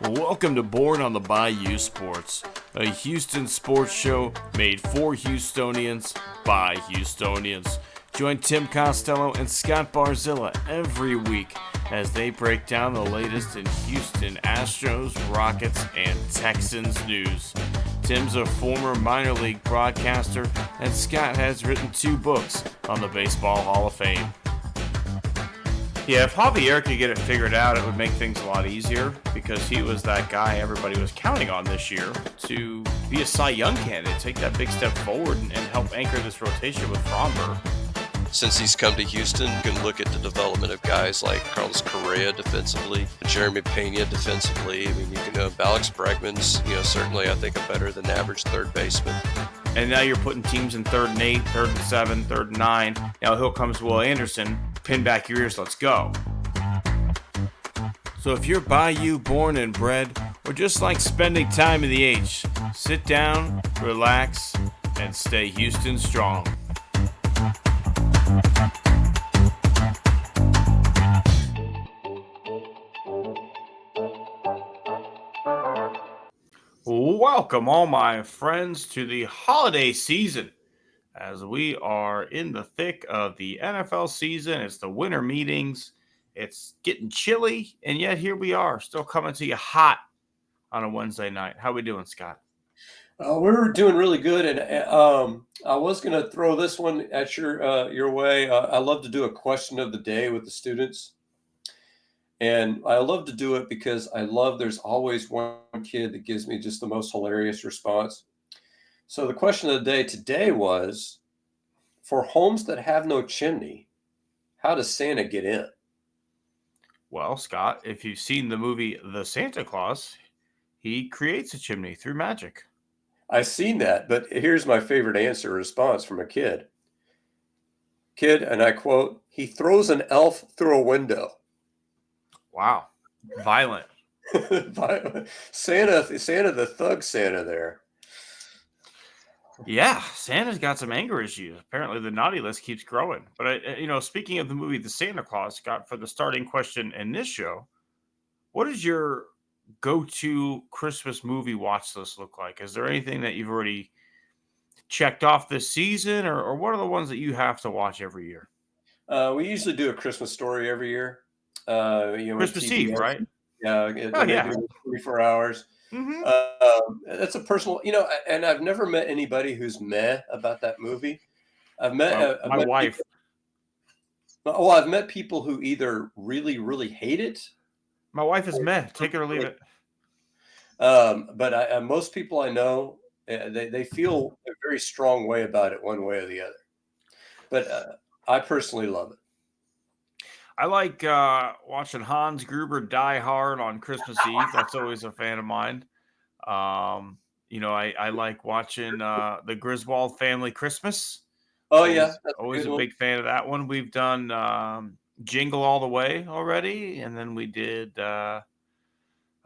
Welcome to Born on the Bayou Sports, a Houston sports show made for Houstonians by Houstonians. Join Tim Costello and Scott Barzilla every week as they break down the latest in Houston Astros, Rockets, and Texans news. Tim's a former minor league broadcaster, and Scott has written 2 books on the Baseball Hall of Fame. Yeah, if Javier could get it figured out, it would make things a lot easier because he was that guy everybody was counting on this year to be a Cy Young candidate, take that big step forward and help anchor this rotation with Fromber. Since he's come to Houston, you can look at the development of guys like Carlos Correa defensively, Jeremy Pena defensively. I mean, you can Alex Bregman's, certainly I think a better than average third baseman. And now you're putting teams in 3rd and 8, 3rd and 7, 3rd and 9. Now here comes Will Anderson. Pin back your ears, let's go. So if you're Bayou born and bred, or just like spending time in the H, sit down, relax, and stay Houston strong. Welcome, all my friends, to the holiday season. As we are in the thick of the NFL season, it's the winter meetings. It's getting chilly, and yet here we are, still coming to you hot on a Wednesday night. How we doing, Scott? We're doing really good, and I was going to throw this one at your way. I love to do a question of the day with the students, and I love to do it because there's always one kid that gives me just the most hilarious response. So the question of the day today was, for homes that have no chimney, how does Santa get in? Well, Scott, if you've seen the movie The Santa Claus, he creates a chimney through magic. I've seen that, but here's my favorite response from a kid. Kid, and I quote, "He throws an elf through a window." Wow. Violent. Santa, the thug Santa there. Yeah, Santa's got some anger issues. Apparently, the naughty list keeps growing. But, speaking of the movie The Santa Claus, Scott, for the starting question in this show, what is your go-to Christmas movie watch list look like? Is there anything that you've already checked off this season, or what are the ones that you have to watch every year? We usually do A Christmas Story every year. Christmas Eve, right? Yeah, Oh, they yeah. do 24 hours. Mm-hmm. That's a personal, and I've never met anybody who's meh about that movie. I've met my wife. I've met people who either really, really hate it. My wife is meh. Take it or leave it. But most people I know, they feel a very strong way about it, one way or the other. But I personally love it. I like watching Hans Gruber Die Hard on Christmas Eve. That's always a fan of mine. I like watching the Griswold Family Christmas. Oh, yeah. Always a big fan of that one. We've done Jingle All the Way already, and then we did I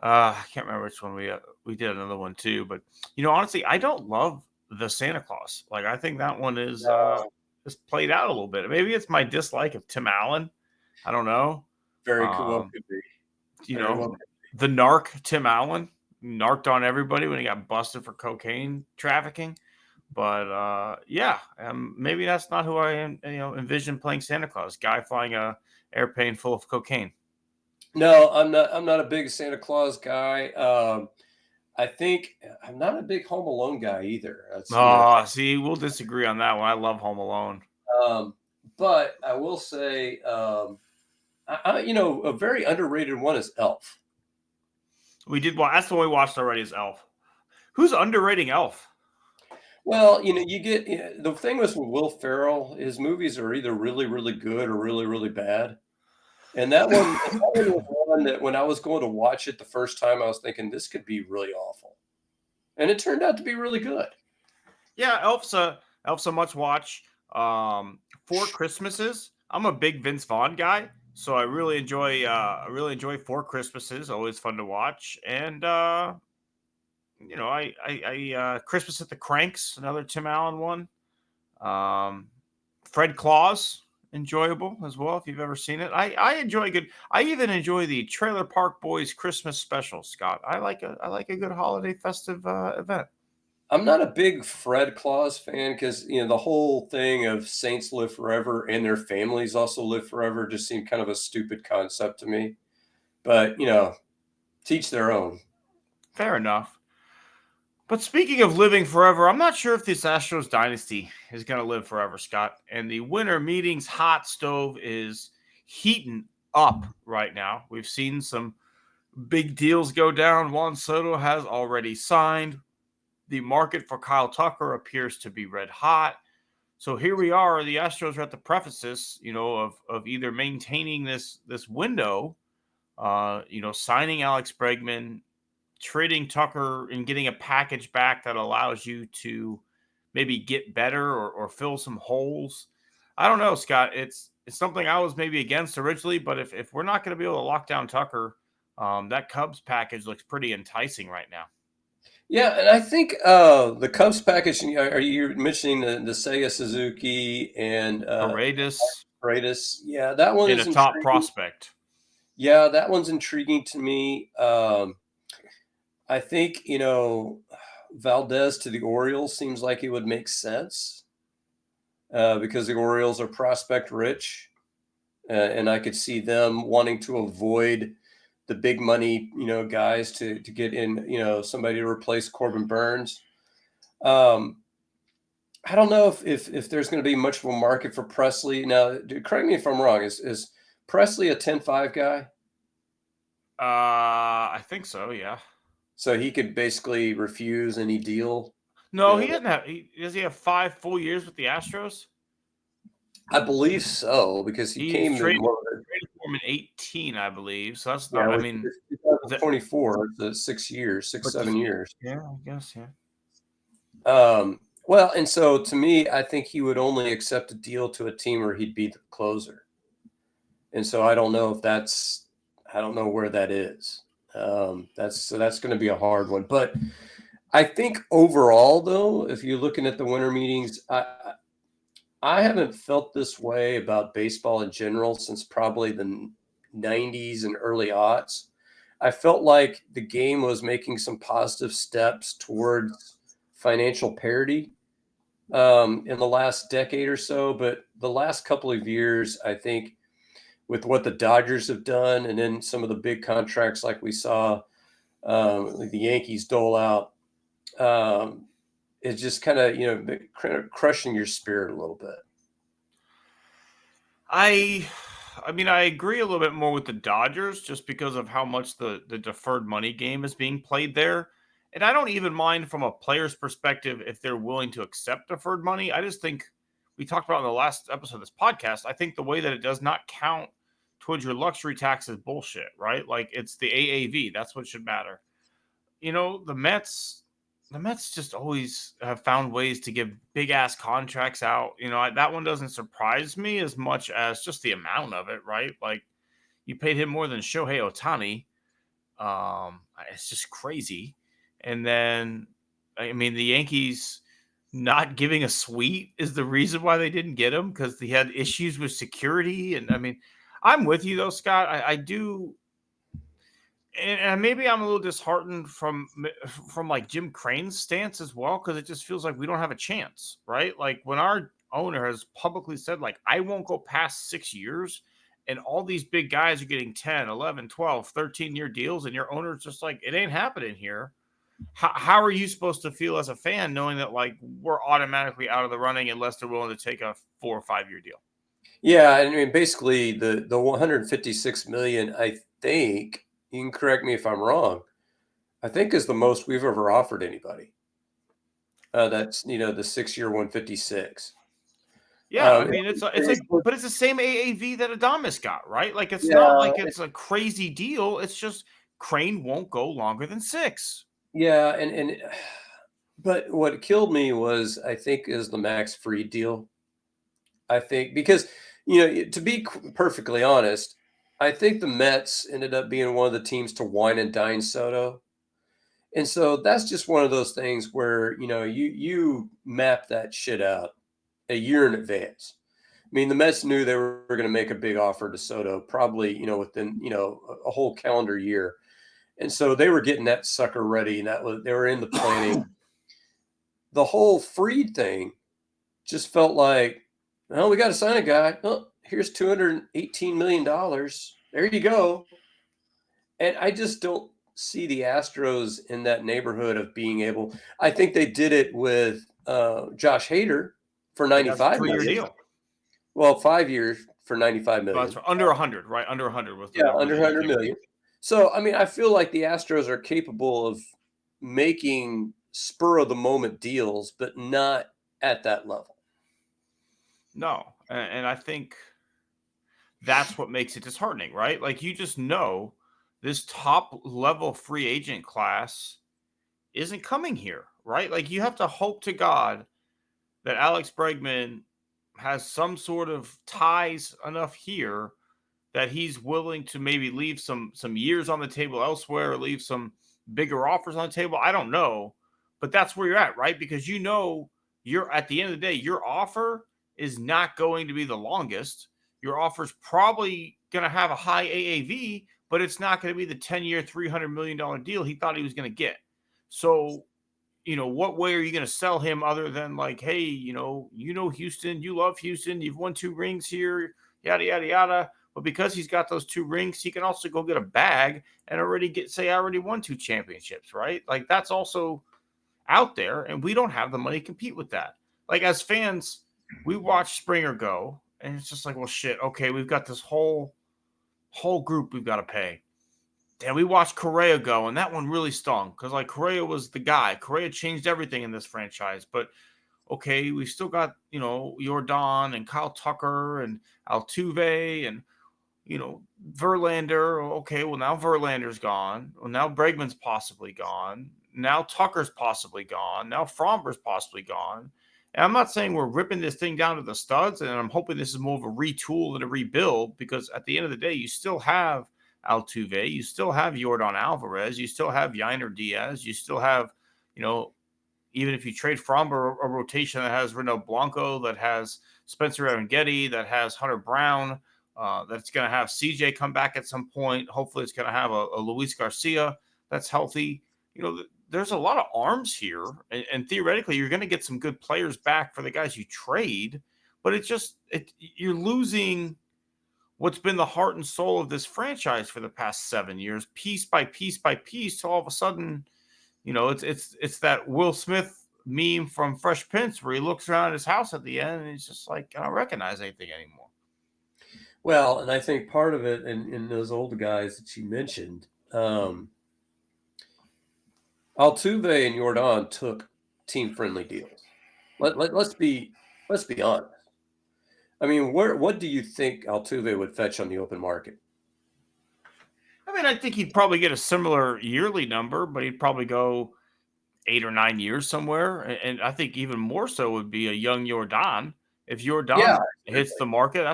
can't remember which one we did another one too. But honestly, I don't love the Santa Claus. Like, I think that one is just played out a little bit. Maybe it's my dislike of Tim Allen. I don't know. Very cool. Could be. The narc Tim Allen narked on everybody when he got busted for cocaine trafficking. But maybe that's not who I envision playing Santa Claus. Guy flying a airplane full of cocaine. No, I'm not a big Santa Claus guy. I think I'm not a big Home Alone guy either. See, we'll disagree on that one. I love Home Alone. But I will say, a very underrated one is Elf. That's the one we watched already is Elf. Who's underrating Elf? Well, you get the thing with Will Ferrell, his movies are either really, really good or really, really bad. And that one was one that when I was going to watch it the first time, I was thinking this could be really awful. And it turned out to be really good. Yeah, Elf's a much watch. 4 Christmases. I'm a big Vince Vaughn guy, so I really enjoy 4 Christmases. Always fun to watch. And Christmas at the Cranks, another Tim Allen one. Fred Claus enjoyable as well if you've ever seen it. I enjoy good. I even enjoy the Trailer Park Boys Christmas special, Scott. I like a good holiday festive event. I'm not a big Fred Claus fan because the whole thing of saints live forever and their families also live forever just seemed kind of a stupid concept to me. But teach their own. Fair enough. But speaking of living forever, I'm not sure if this Astros dynasty is going to live forever, Scott. And the winter meetings hot stove is heating up right now. We've seen some big deals go down. Juan Soto has already signed. The market for Kyle Tucker appears to be red hot. So here we are. The Astros are at the prefaces, of either maintaining this window, signing Alex Bregman, trading Tucker, and getting a package back that allows you to maybe get better or fill some holes. I don't know, Scott. It's something I was maybe against originally, but if we're not going to be able to lock down Tucker, that Cubs package looks pretty enticing right now. Yeah, and I think the Cubs package. Are you mentioning the Seiya Suzuki and Paredes Paredes? Yeah, that one in is a top intriguing. prospect. Yeah, that one's intriguing to me. I think Valdez to the Orioles seems like it would make sense because the Orioles are prospect rich, and I could see them wanting to avoid the big money, guys to get in, somebody to replace Corbin Burns. I don't know if there's going to be much of a market for Presley. Now, correct me if I'm wrong. Is Presley a 10-5 guy? I think so. Yeah. So he could basically refuse any deal. No, he doesn't have. Does he have 5 full years with the Astros? I believe so because he He's came in traded more. for him in 18, I believe. So that's Yeah, not. I with mean, that, 2024, it's 6 years, but 7 years. yeah, I guess yeah. Well, and so to me, I think he would only accept a deal to a team where he'd be the closer. And so I don't know I don't know where that is. That's going to be a hard one. But I think overall, though, if you're looking at the winter meetings, I haven't felt this way about baseball in general since probably the 90s and early aughts. I felt like the game was making some positive steps towards financial parity in the last decade or so. But the last couple of years, I think, with what the Dodgers have done and then some of the big contracts like we saw like the Yankees dole out, it's just kind of crushing your spirit a little bit. I mean, I agree a little bit more with the Dodgers just because of how much the deferred money game is being played there. And I don't even mind from a player's perspective if they're willing to accept deferred money. I just think we talked about in the last episode of this podcast. I think the way that it does not count towards your luxury tax is bullshit, right? Like it's the AAV. That's what should matter. The Mets just always have found ways to give big ass contracts out. That one doesn't surprise me as much as just the amount of it, right? Like you paid him more than Shohei Ohtani. It's just crazy. And then, I mean, the Yankees not giving a suite is the reason why they didn't get him because they had issues with security. And I mean, I'm with you though, Scott. I do and maybe I'm a little disheartened from like Jim Crane's stance as well because it just feels like we don't have a chance, right? Like when our owner has publicly said like I won't go past 6 years and all these big guys are getting 10, 11, 12, 13-year deals and your owner's just like it ain't happening here. How are you supposed to feel as a fan knowing that like we're automatically out of the running unless they're willing to take a 4 or 5 year deal? Yeah, I mean, basically the 156 million, I think, you can correct me if I'm wrong, I think is the most we've ever offered anybody. That's the 6 year 156. Yeah, I mean it's like, but it's the same AAV that Adames got, right? Like it's not like it's a crazy deal. It's just Crane won't go longer than 6. Yeah, and but what killed me was I think is the Max Fried deal. I think because to be perfectly honest, I think the Mets ended up being one of the teams to wine and dine Soto. And so that's just one of those things where, you map that shit out a year in advance. mean, the Mets knew they were going to make a big offer to Soto, probably, within, a whole calendar year. And so they were getting that sucker ready, and they were in the planning. The whole Fried thing just felt like, well, we got to sign a guy. Oh, here's $218 million. There you go. And I just don't see the Astros in that neighborhood of being able. I think they did it with Josh Hader for That's a 95 3-year million. deal. Well, 5 years for 95 million. That's under 100, right? Under 100 with the Yeah, under 100 million. So, I mean, I feel like the Astros are capable of making spur of the moment deals, but not at that level. No, and I think that's what makes it disheartening, right? Like, you just know this top level free agent class isn't coming here, right? Like, you have to hope to God that Alex Bregman has some sort of ties enough here that he's willing to maybe leave some years on the table elsewhere, or leave some bigger offers on the table. I don't know, but that's where you're at, right? Because you're at the end of the day, your offer is not going to be the longest. Your offer's probably going to have a high AAV, but it's not going to be the 10-year, $300 million deal he thought he was going to get. So, what way are you going to sell him other than like, hey, Houston, you love Houston, you've won 2 rings here, yada, yada, yada. But because he's got those 2 rings, he can also go get a bag and I already won 2 championships, right? Like, that's also out there, and we don't have the money to compete with that. Like, as fans, we watch Springer go, and it's just like, well, shit, okay, we've got this whole group we've got to pay. And we watched Correa go, and that one really stung because, like, Correa was the guy. Correa changed everything in this franchise. But, okay, we've still got, Jordan and Kyle Tucker and Altuve and, Verlander. Okay, well, now Verlander's gone. Well, now Bregman's possibly gone. Now Tucker's possibly gone. Now Fromber's possibly gone. And I'm not saying we're ripping this thing down to the studs, and I'm hoping this is more of a retool than a rebuild, because at the end of the day, you still have Altuve, you still have Jordan Alvarez, you still have Yainer Diaz, you still have, even if you trade Fromber, a rotation that has Reno Blanco, that has Spencer Arangetti, that has Hunter Brown, that's going to have CJ come back at some point. Hopefully it's going to have a Luis Garcia that's healthy. There's a lot of arms here, and theoretically you're going to get some good players back for the guys you trade, but you're losing what's been the heart and soul of this franchise for the past 7 years, piece by piece by piece. So all of a sudden, it's that Will Smith meme from Fresh Prince where he looks around his house at the end and he's just like, I don't recognize anything anymore. Well, and I think part of it, in those old guys that you mentioned, Altuve and Jordan took team-friendly deals. Let's be honest. I mean, what do you think Altuve would fetch on the open market? I mean, I think he'd probably get a similar yearly number, but he'd probably go 8 or 9 years somewhere. And I think even more so would be a young Jordan. If Jordan hits the market,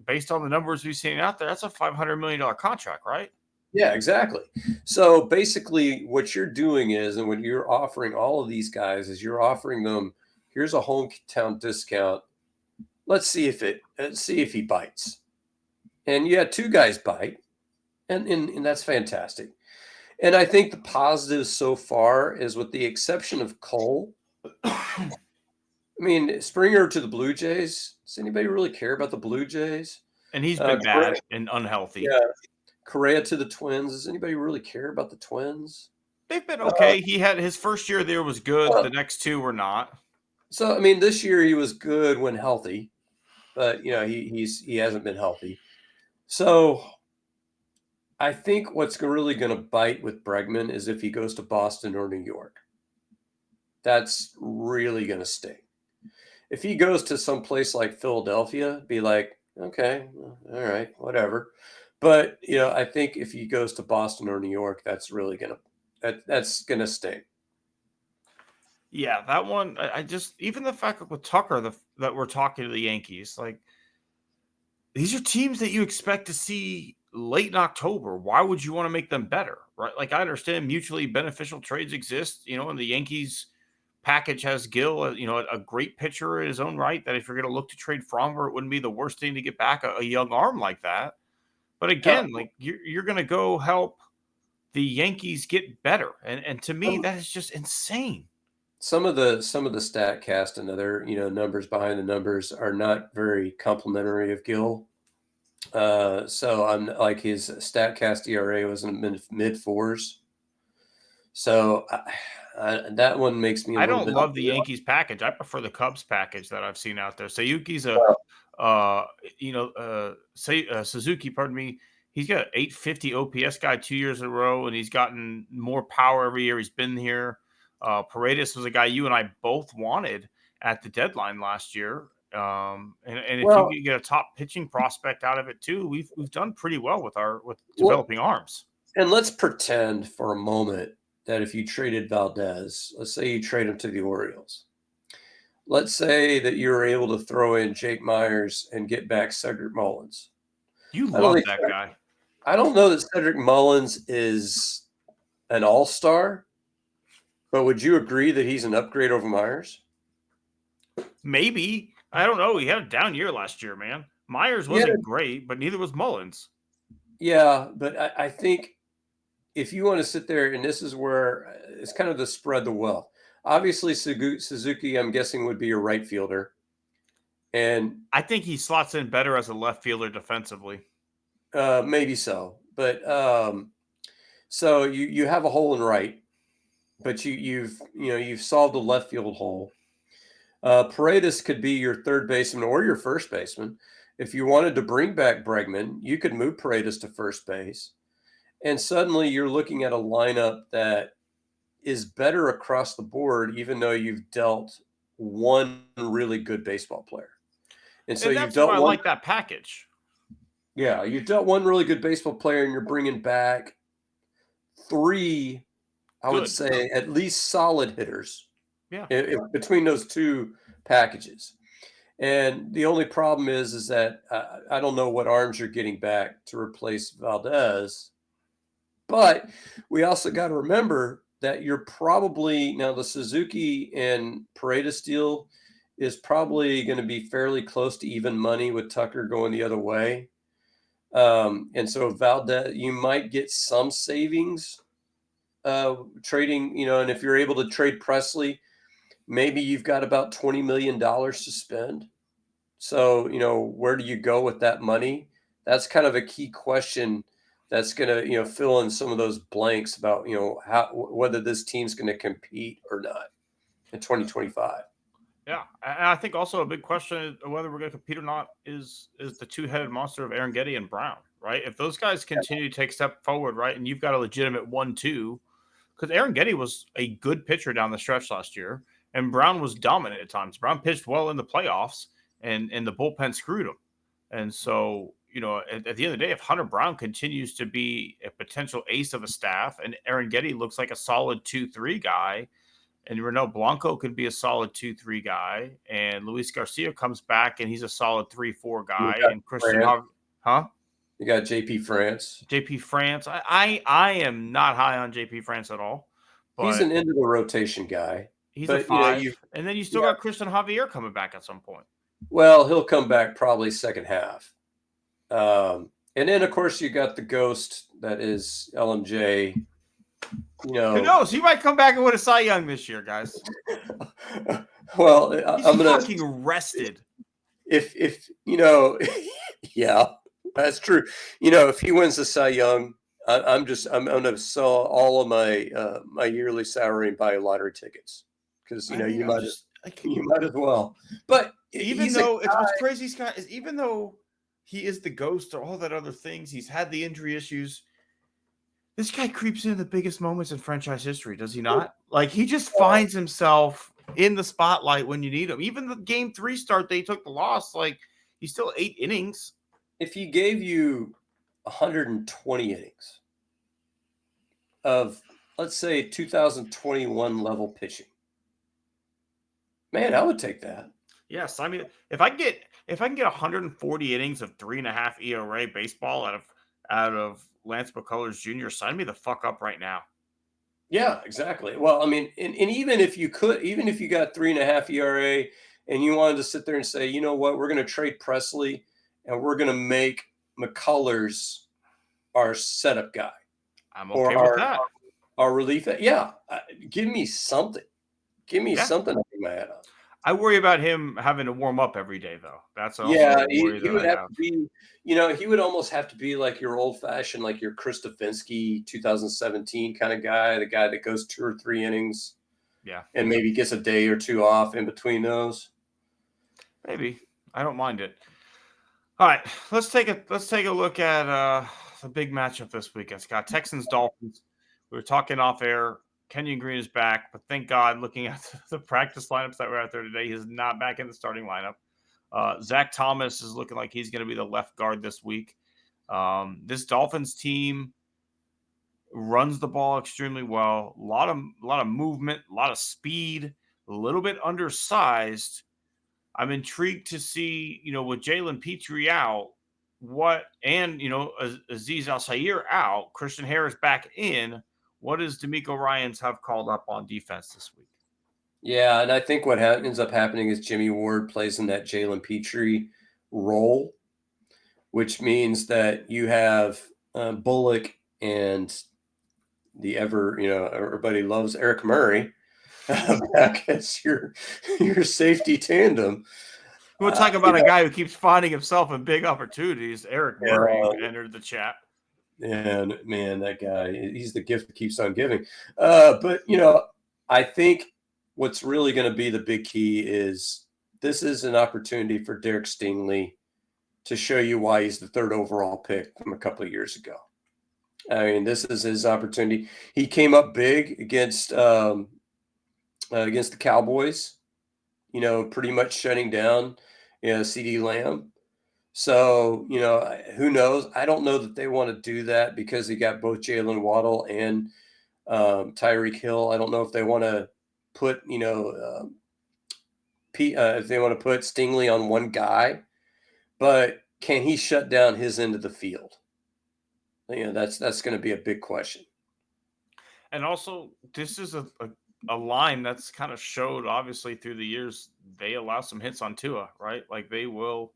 based on the numbers we've seen out there, that's a $500 million contract, right? Yeah, exactly. So basically what you're doing is, and when you're offering all of these guys, is you're offering them, here's a hometown discount. Let's see if he bites. And you had 2 guys bite, and that's fantastic. And I think the positives so far is, with the exception of Cole, I mean, Springer to the Blue Jays. Does anybody really care about the Blue Jays? And he's been bad and unhealthy. Yeah. Correa to the Twins. Does anybody really care about the Twins? They've been okay. He had his first year there was good. The next 2 were not. So, I mean, this year he was good when healthy, but he hasn't been healthy. So I think what's really going to bite with Bregman is if he goes to Boston or New York. That's really going to sting. If he goes to some place like Philadelphia, be like, okay, all right, whatever. But, I think if he goes to Boston or New York, that's really that's going to sting. Yeah, that one, I just, even the fact that with Tucker, that we're talking to the Yankees, like, these are teams that you expect to see late in October. Why would you want to make them better, right? Like, I understand mutually beneficial trades exist, and the Yankees package has Gill, a great pitcher in his own right. That if you're going to look to trade Frommer, it wouldn't be the worst thing to get back a young arm like that. But again, like you're going to go help the Yankees get better, and to me, that is just insane. Some of the StatCast and other numbers behind the numbers are not very complimentary of Gill. So I'm like his StatCast ERA was in mid fours. So that one makes me. I don't love the Yankees package. I prefer the Cubs package that I've seen out there. Sayuki's Suzuki, pardon me. He's got an 850 OPS guy 2 years in a row, and he's gotten more power every year he's been here. Paredes was a guy you and I both wanted at the deadline last year. And if you can get a top pitching prospect out of it too, we've done pretty well with developing arms. And let's pretend for a moment that if you traded Valdez, let's say you trade him to the Orioles. Let's say that you were able to throw in Jake Myers and get back Cedric Mullins. You love that guy. I don't know that Cedric Mullins is an all-star, but would you agree that he's an upgrade over Myers? Maybe. I don't know. He had a down year last year, man. Myers wasn't great, but neither was Mullins. Yeah, but I think if you want to sit there, and this is where it's kind of the spread the wealth. Obviously, Suzuki, I'm guessing, would be your right fielder. And I think he slots in better as a left fielder defensively. Maybe so. But so you have a hole in right, but you've solved the left field hole. Paredes could be your third baseman or your first baseman. If you wanted to bring back Bregman, you could move Paredes to first base. And suddenly you're looking at a lineup that is better across the board, even though you've dealt one really good baseball player. And so you've dealt I like that package. Yeah, you've dealt one really good baseball player, and you're bringing back three, I would say, at least solid hitters. Yeah, between those two packages. And the only problem is that I don't know what arms you're getting back to replace Valdez. But we also got to remember that you're probably now the Suzuki and Paredes deal is probably going to be fairly close to even money with Tucker going the other way. And so Valdez, you might get some savings trading, and if you're able to trade Presley, maybe you've got about $20 million to spend. So, where do you go with that money? That's kind of a key question that's going to, fill in some of those blanks about, whether this team's going to compete or not in 2025. Yeah. And I think also a big question of whether we're going to compete or not is the two-headed monster of Aaron Getty and Brown, right? If those guys continue to take a step forward, right, and you've got a legitimate 1-2, because Aaron Getty was a good pitcher down the stretch last year, and Brown was dominant at times. Brown pitched well in the playoffs, and the bullpen screwed him. And so, at the end of the day, if Hunter Brown continues to be a potential ace of a staff, and Aaron Getty looks like a solid 2-3 guy, and Renaud Blanco could be a solid 2-3 guy, and Luis Garcia comes back and he's a solid 3-4 guy, and Christian You got JP France. JP France. I am not high on JP France at all. But he's an end of the rotation guy. He's a 5. And then you still got Christian Javier coming back at some point. Well, he'll come back probably second half. And then, of course, you got the ghost that is LMJ. Who knows? He might come back and win a Cy Young this year, guys. Well, I'm gonna fucking rested. If yeah, that's true. If he wins the Cy Young, I'm gonna sell all of my my yearly salary and buy lottery tickets because you might as well. But even though what's crazy, Scott, is even though he is the ghost or all that other things, he's had the injury issues. This guy creeps into the biggest moments in franchise history, does he not? Like, he just finds himself in the spotlight when you need him. Even the Game 3 start, they took the loss. Like, he's still 8 innings. If he gave you 120 innings of, let's say, 2021 level pitching, man, I would take that. Yes, I mean, if I can get 140 innings of 3.5 ERA baseball out of Lance McCullers Jr., sign me the fuck up right now. Yeah, exactly. Well, I mean, and even if you got 3.5 ERA and you wanted to sit there and say, you know what, we're going to trade Presley and we're going to make McCullers our setup guy I'm or okay with that. our relief. Yeah, give me something. Give me Yeah. something to hang my head on. I worry about him having to warm up every day, though. That's also Yeah, a worry he that would I have have. to be, he would almost have to be like your old fashioned, like your Chris Stefanski 2017 kind of guy, the guy that goes 2 or 3 innings Yeah, and maybe gets a day or 2 off in between those. maybe. I don't mind it. All right, let's take a look at the big matchup this weekend, Scott. Texans Dolphins. We were talking off air. Kenyon Green is back, but thank God, looking at the practice lineups that were out there today, he's not back in the starting lineup. Zach Thomas is looking like he's going to be the left guard this week. This Dolphins team runs the ball extremely well. A lot of movement, a lot of speed, a little bit undersized. I'm intrigued to see, with Jalen Petrie out, Aziz Al-Sayer out, Christian Harris back in, what does D'Amico Ryans have called up on defense this week? Yeah, and I think what ends up happening is Jimmy Ward plays in that Jalen Petrie role, which means that you have Bullock and everybody loves Eric Murray back as your safety tandem. We'll talk about a guy who keeps finding himself in big opportunities. Eric Murray Yeah. entered the chat. And man, that guy, he's the gift that keeps on giving. But I think what's really going to be the big key is this is an opportunity for Derek Stingley to show you why he's the 3rd overall pick from a couple of years ago. I mean, this is his opportunity. He came up big against the Cowboys, pretty much shutting down CeeDee Lamb. So, who knows? I don't know that they want to do that because they got both Jalen Waddle and Tyreek Hill. I don't know if they want to put, if they want to put Stingley on one guy, but can he shut down his end of the field? That's going to be a big question. And also, this is a line that's kind of showed, obviously, through the years, they allow some hits on Tua, right? Like, they will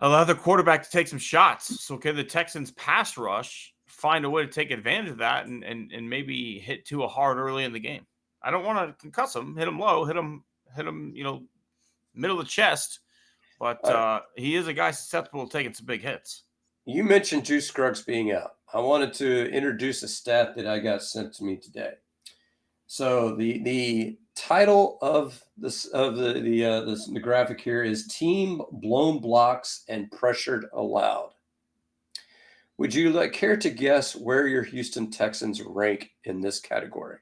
allow the quarterback to take some shots. So can the Texans pass rush find a way to take advantage of that and maybe hit Tua hard early in the game? I don't want to concuss him, hit him low, hit him, middle of the chest. But he is a guy susceptible to taking some big hits. You mentioned Juice Scruggs being out. I wanted to introduce a stat that I got sent to me today. So the title of the graphic here is Team Blown Blocks and Pressured Allowed. Would you care to guess where your Houston Texans rank in this category?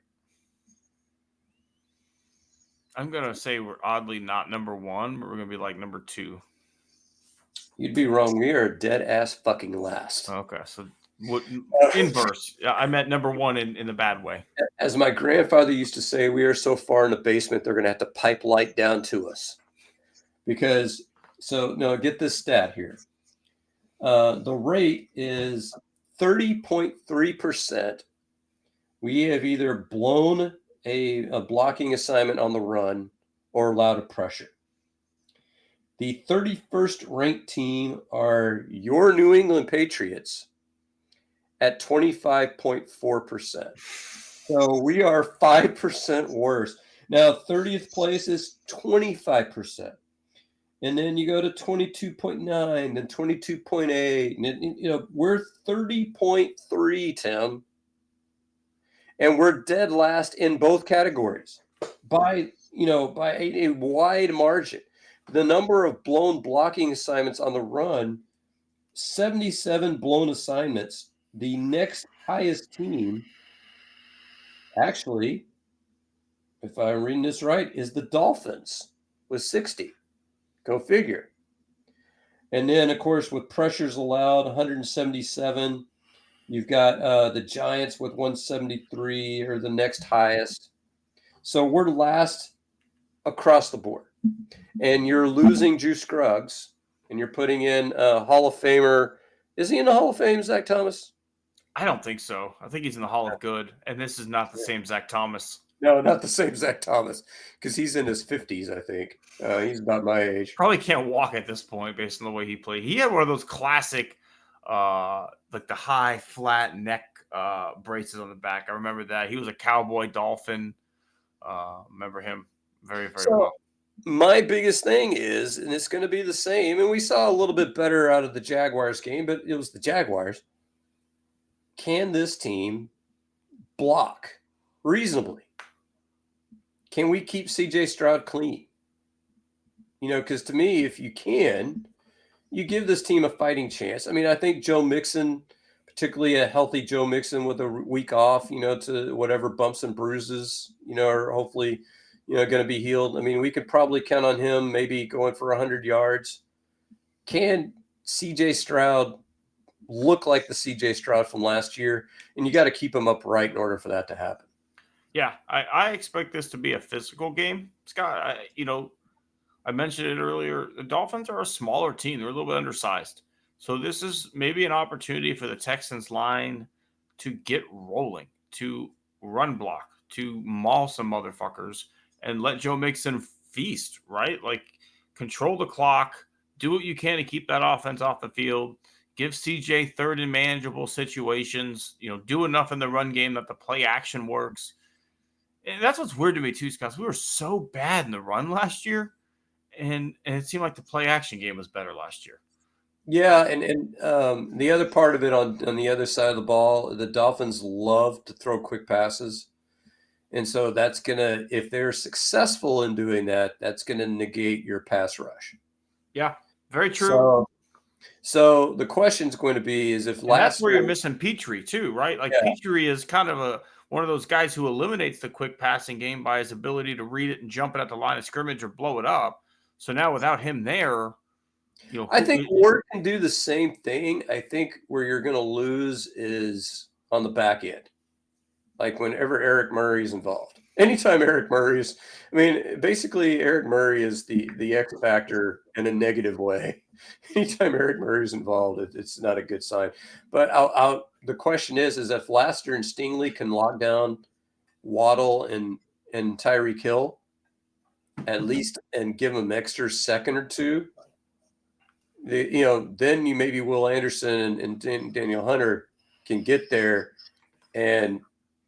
I'm going to say we're oddly not number 1, but we're going to be like number 2. You'd be wrong. We are dead ass fucking last. Okay, so inverse. I meant number 1 in the bad way. As my grandfather used to say, we are so far in the basement, they're going to have to pipe light down to us. Because, get this stat here. The rate is 30.3%. We have either blown a blocking assignment on the run or allowed a pressure. The 31st ranked team are your New England Patriots at 25.4%. So we are 5% worse. Now, 30th place is 25%. And then you go to 22.9, then 22.8. And, we're 30.3, Tim. And we're dead last in both categories by a wide margin. The number of blown blocking assignments on the run, 77 blown assignments. The next highest team, actually, if I'm reading this right, is the Dolphins with 60. Go figure. And then, of course, with pressures allowed, 177. You've got the Giants with 173 or the next highest. So we're last across the board. And you're losing Juice Scruggs, and you're putting in a Hall of Famer. Is he in the Hall of Fame, Zach Thomas? I don't think so. I think he's in the Hall of Good, and this is not the same Zach Thomas. No, not the same Zach Thomas, because he's in his 50s, I think. He's about my age. Probably can't walk at this point based on the way he played. He had one of those classic, like the high flat neck braces on the back. I remember that. He was a Cowboy Dolphin. Remember him very, very So well. my biggest thing is, and it's going to be the same, and we saw a little bit better out of the Jaguars game, but it was the Jaguars. Can this team block reasonably? Can we keep CJ Stroud clean? Because to me, if you can, you give this team a fighting chance. I mean, I think Joe Mixon, particularly a healthy Joe Mixon with a week off, to whatever bumps and bruises, are hopefully, going to be healed. I mean, we could probably count on him maybe going for 100 yards. Can CJ Stroud look like the CJ Stroud from last year? And you got to keep him upright in order for that to happen. Yeah, I expect this to be a physical game, Scott. I mentioned it earlier. The Dolphins are a smaller team. They're a little bit undersized. So this is maybe an opportunity for the Texans line to get rolling, to run block, to maul some motherfuckers, and let Joe Mixon feast, right? Like, control the clock, do what you can to keep that offense off the field, give CJ third and manageable situations, do enough in the run game that the play action works. And that's what's weird to me too, Scott. We were so bad in the run last year. And it seemed like the play action game was better last year. Yeah, and the other part of it on the other side of the ball, the Dolphins love to throw quick passes. And so that's going to, if they're successful in doing that, that's going to negate your pass rush. Yeah, very true. So the question is going to be is if that's where you're missing Petrie too, right? Like Petrie is kind of one of those guys who eliminates the quick passing game by his ability to read it and jump it at the line of scrimmage or blow it up. So now without him there, I think Ward can do the same thing. I think where you're going to lose is on the back end. Like whenever Eric Murray is involved. Anytime Eric Murray is, basically Eric Murray is the X factor in a negative way. Anytime Eric Murray is involved, it's not a good sign. But the question is if Laster and Stingley can lock down Waddle and Tyreek Hill at least and give them extra second or two, then you maybe Will Anderson and Daniel Hunter can get there and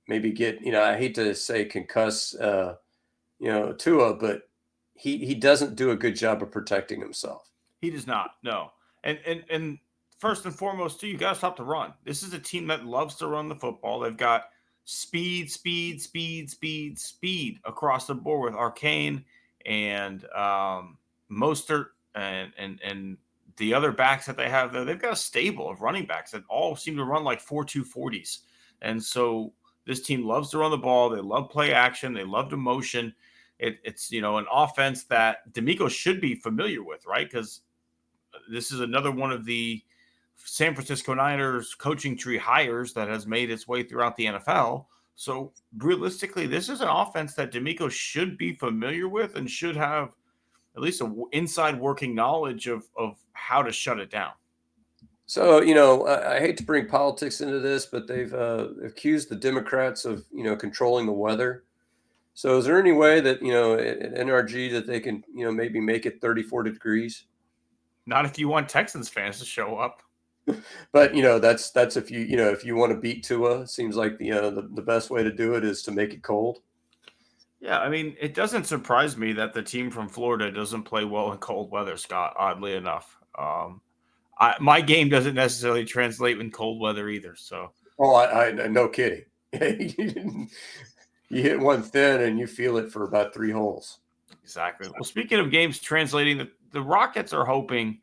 maybe get, I hate to say concuss, Tua, but he doesn't do a good job of protecting himself. He does not, no. And first and foremost, too, you got to stop the run. This is a team that loves to run the football. They've got speed across the board with Arcane and Mostert and the other backs that they have there. They've got a stable of running backs that all seem to run like 4.2 40s. And so this team loves to run the ball. They love play action. They love to motion. It's an offense that D'Amico should be familiar with, right? Because this is another one of the San Francisco Niners coaching tree hires that has made its way throughout the NFL. So realistically, this is an offense that D'Amico should be familiar with and should have at least an inside working knowledge of how to shut it down. So, I hate to bring politics into this, but they've accused the Democrats of, controlling the weather. So is there any way that, at NRG that they can, maybe make it 34 degrees? Not if you want Texans fans to show up. But, that's if you want to beat Tua, it seems like the best way to do it is to make it cold. Yeah, it doesn't surprise me that the team from Florida doesn't play well in cold weather, Scott, oddly enough. My game doesn't necessarily translate in cold weather either. So, I no kidding. You hit one thin and you feel it for about 3 holes. Exactly. Well, speaking of games translating, the Rockets are hoping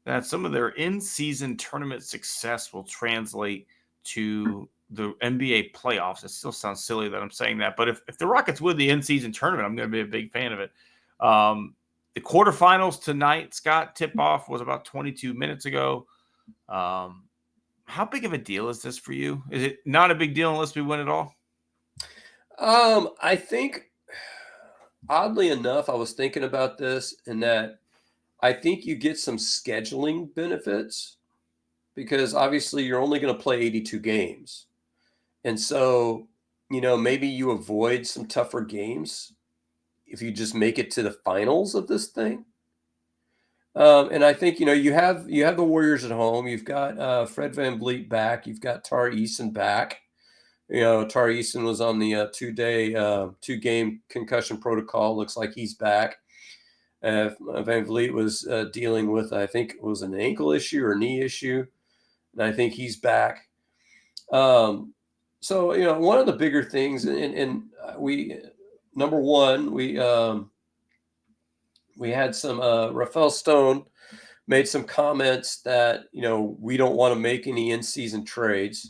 that some of their in-season tournament success will translate to the NBA playoffs. It still sounds silly that I'm saying that, but if the Rockets win the in-season tournament, I'm going to be a big fan of it. The quarterfinals tonight, Scott, tip-off was about 22 minutes ago. How big of a deal is this for you? Is it not a big deal unless we win it all? I think, oddly enough, I was thinking about this and that I think you get some scheduling benefits because obviously you're only going to play 82 games. And so, maybe you avoid some tougher games if you just make it to the finals of this thing. And I think, you have the Warriors at home. You've got Fred VanVleet back. You've got Tari Eason back. Tari Eason was on the 2-game concussion protocol. Looks like he's back. VanVleet was dealing with, I think it was an ankle issue or knee issue. And I think he's back. So, one of the bigger things, and number one, we had some, Rafael Stone made some comments that, we don't want to make any in-season trades.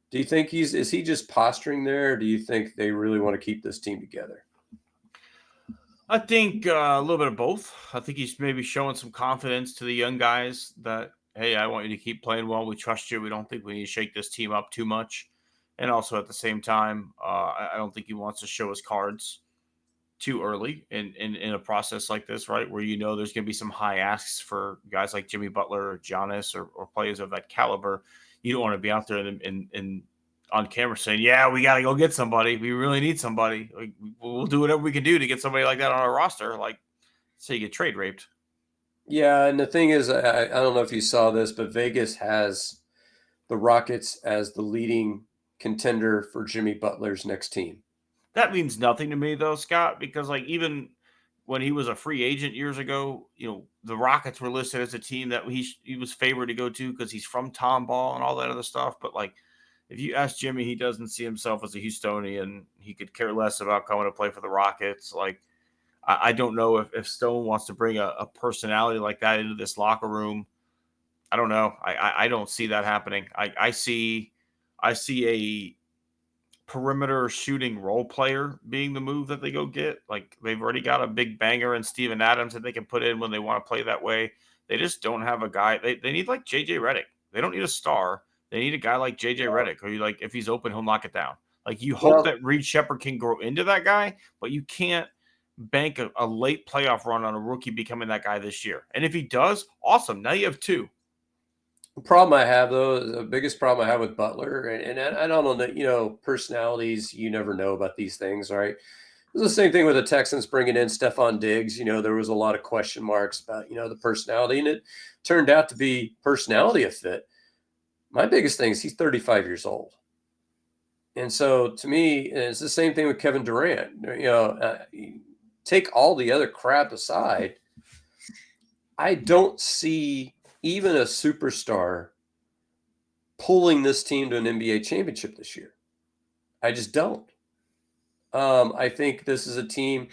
Do you think is he just posturing there, or do you think they really want to keep this team together? I think a little bit of both. I think he's maybe showing some confidence to the young guys that, hey, I want you to keep playing well. We trust you. We don't think we need to shake this team up too much. And also at the same time, I don't think he wants to show his cards too early in a process like this, right? Where there's going to be some high asks for guys like Jimmy Butler or Giannis or players of that caliber. You don't want to be out there in on camera saying, yeah, we got to go get somebody. We really need somebody. Like, we'll do whatever we can do to get somebody like that on our roster. Like, say you get trade raped. Yeah, and the thing is, I don't know if you saw this, but Vegas has the Rockets as the leading contender for Jimmy Butler's next team. That means nothing to me, though, Scott, because like even when he was a free agent years ago, the Rockets were listed as a team that he was favored to go to because he's from Tomball and all that other stuff. But like, if you ask Jimmy, he doesn't see himself as a Houstonian. He could care less about coming to play for the Rockets. Like, I don't know if Stone wants to bring a personality like that into this locker room. I don't know. I don't see that happening. I see a perimeter shooting role player being the move that they go get. Like, they've already got a big banger in Steven Adams that they can put in when they want to play that way. They just don't have a guy. They need like JJ Redick. They don't need a star. They need a guy like JJ Redick, who like if he's open, he'll knock it down. Like, you hope that Reed Shepherd can grow into that guy, but you can't bank a late playoff run on a rookie becoming that guy this year. And if he does, awesome. Now you have two. The problem I have, though, the biggest problem I have with Butler, and I don't know that, personalities, you never know about these things, right? It was the same thing with the Texans bringing in Stephon Diggs. There was a lot of question marks about, the personality, and it turned out to be personality a fit. My biggest thing is he's 35 years old. And so to me, it's the same thing with Kevin Durant. Take all the other crap aside, I don't see even a superstar pulling this team to an NBA championship this year. I just don't. I think this is a team,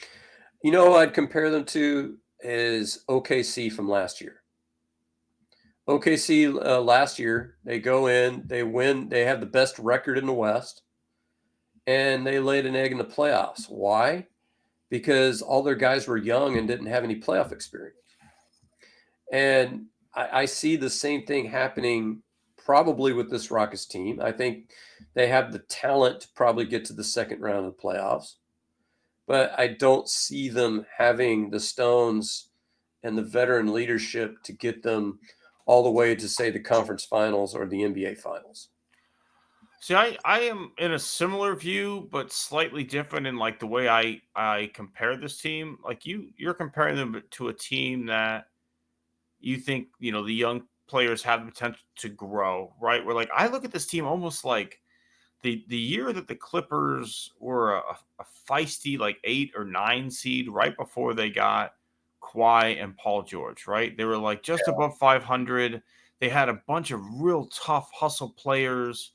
who I'd compare them to is OKC from last year. OKC last year, they go in, they win, they have the best record in the West, and they laid an egg in the playoffs. Why? Because all their guys were young and didn't have any playoff experience. And I see the same thing happening probably with this Rockets team. I think they have the talent to probably get to the second round of the playoffs, but I don't see them having the stones and the veteran leadership to get them all the way to, say, the conference finals or the NBA finals. See, I am in a similar view, but slightly different in like the way I compare this team. Like you're comparing them to a team that you think, the young players have the potential to grow, right? Where like I look at this team almost like the year that the Clippers were a feisty like 8 or 9 seed right before they got Kawhi and Paul George, right? They were like just above 500. They had a bunch of real tough hustle players.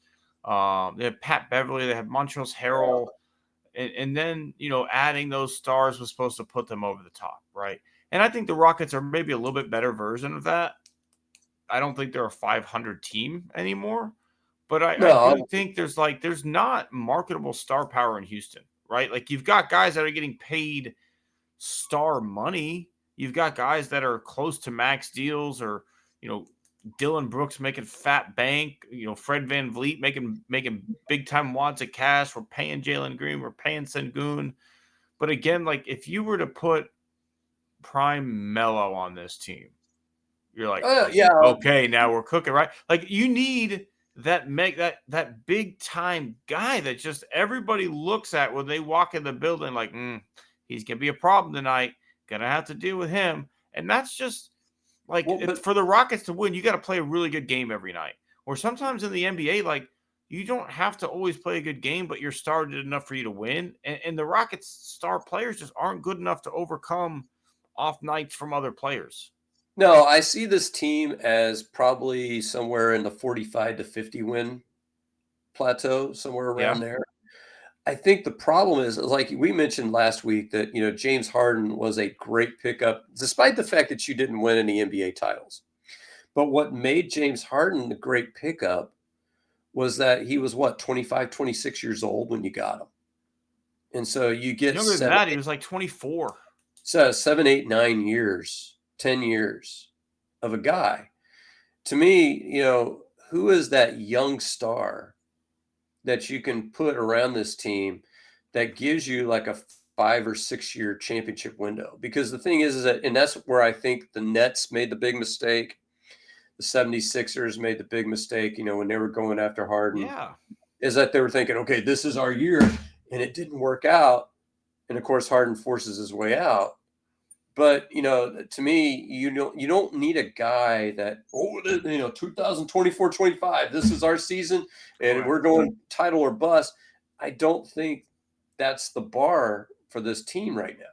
They had Pat Beverly, they had Montrezl Harrell, and then adding those stars was supposed to put them over the top, right? And I think the Rockets are maybe a little bit better version of that. I don't think they're a 500 team anymore, but I do think there's not marketable star power in Houston, right? Like, you've got guys that are getting paid star money. You've got guys that are close to max deals, or Dylan Brooks making fat bank, Fred VanVleet making big time wads of cash. We're paying Jalen Green, we're paying Sengun. But again, like, if you were to put prime Melo on this team, You're like, Yeah. okay, now we're cooking, right? Like you need that big time guy that just everybody looks at when they walk in the building, like, he's gonna be a problem tonight. Gonna have to deal with him, and that's just like But for the Rockets to win, you got to play a really good game every night. Or sometimes in the NBA, like you don't have to always play a good game, but you're star did enough for you to win. And the Rockets' star players just aren't good enough to overcome off nights from other players. no, I see this team as probably somewhere in the 45 to 50 win plateau, somewhere around Yeah. there. I think the problem is, like we mentioned last week, that James Harden was a great pickup, despite the fact that you didn't win any NBA titles. But what made James Harden a great pickup was that he was 25, 26 years old when you got him. And so you get Younger than that, he was like 24. 7, 8, 9 years, 10 years of a guy. To me, who is that young star that you can put around this team that gives you like a 5 or 6 year championship window? Because the thing is that, and that's where I think the Nets made the big mistake. The 76ers made the big mistake, when they were going after Harden, Yeah. is that they were thinking, okay, this is our year, and it didn't work out. And of course, Harden forces his way out. But to me, you don't need a guy that 2024-25, this is our season, and we're going title or bust. I don't think that's the bar for this team right now.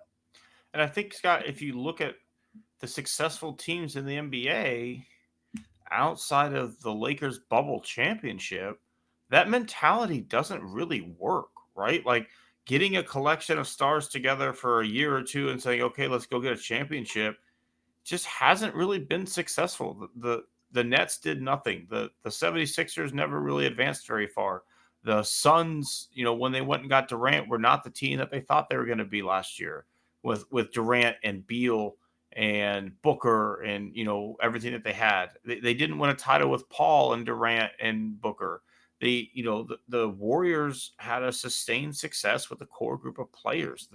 And I think, Scott, if you look at the successful teams in the NBA outside of the Lakers bubble championship, that mentality doesn't really work, right? Like getting a collection of stars together for a year or two and saying, okay, let's go get a championship just hasn't really been successful. The Nets did nothing. The 76ers never really advanced very far. The Suns, when they went and got Durant, were not the team that they thought they were going to be last year with Durant and Beal and Booker and everything that they had. They didn't win a title with Paul and Durant and Booker. The Warriors had a sustained success with a core group of players.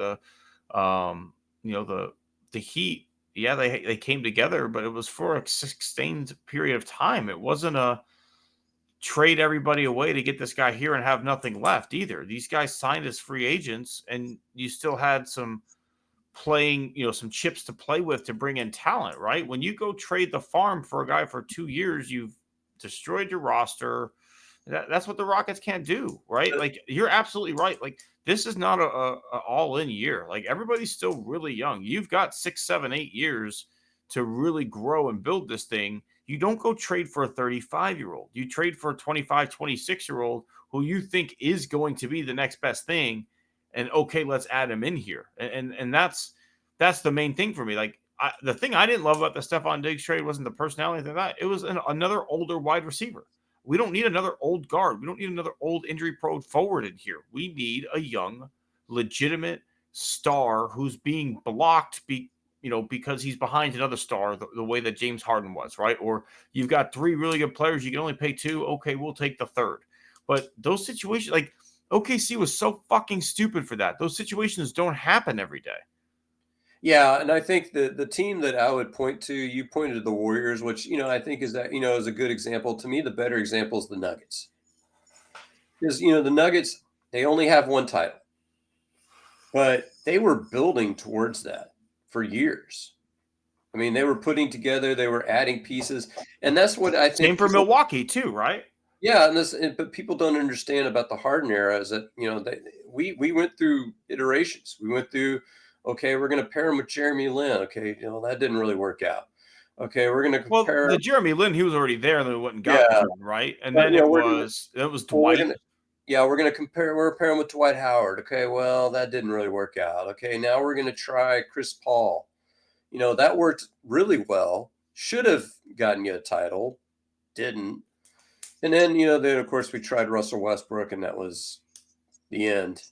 Um, the Heat, yeah, they came together, but it was for a sustained period of time. It wasn't a trade everybody away to get this guy here and have nothing left either. These guys signed as free agents, and you still had some playing, some chips to play with to bring in talent, right? When you go trade the farm for a guy for 2 years, you've destroyed your roster. That's what the Rockets can't do, right? Like you're absolutely right. Like this is not a all-in year. Like everybody's still really young. You've got 6, 7, 8 years to really grow and build this thing. You don't go trade for a 35-year-old. You trade for a 25, 26-year-old who you think is going to be the next best thing. And okay, let's add him in here. And that's the main thing for me. Like the thing I didn't love about the Stephon Diggs trade wasn't the personality of that. It was another older wide receiver. We don't need another old guard. We don't need another old injury-prone forward in here. We need a young, legitimate star who's being blocked because he's behind another star, the way that James Harden was, right? Or you've got 3 really good players. You can only pay 2. Okay, we'll take the third. But those situations, like OKC was so fucking stupid for that. Those situations don't happen every day. Yeah, and I think the team that I would point to, you pointed to the Warriors, which I think is a good example. To me, the better example is the Nuggets, because the Nuggets, they only have one title, but they were building towards that for years. I mean, they were putting together, they were adding pieces, and that's what I think. Same for Milwaukee too, right? Yeah, but people don't understand about the Harden era is that we went through iterations. We went through, okay, we're going to pair him with Jeremy Lin. Okay, that didn't really work out. Okay, we're going to compare. Well, the Jeremy Lin, he was already there, and then went and got him, right? And then it was Dwight. We're going to compare. We're pairing with Dwight Howard. Okay, well, that didn't really work out. Okay, now we're going to try Chris Paul. That worked really well. Should have gotten you a title, didn't. And then, then of course we tried Russell Westbrook, and that was the end,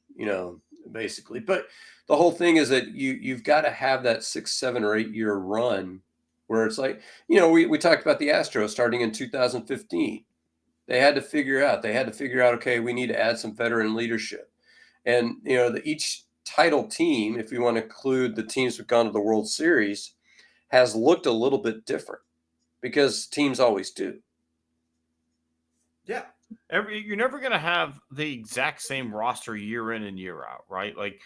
basically. But the whole thing is that you've got to have that 6, 7, or 8 year run where it's like, we talked about the Astros starting in 2015. They had to figure out, okay, we need to add some veteran leadership. And, each title team, if you want to include the teams who've gone to the World Series, has looked a little bit different. because teams always do. Yeah. You're never going to have the exact same roster year in and year out, right? Like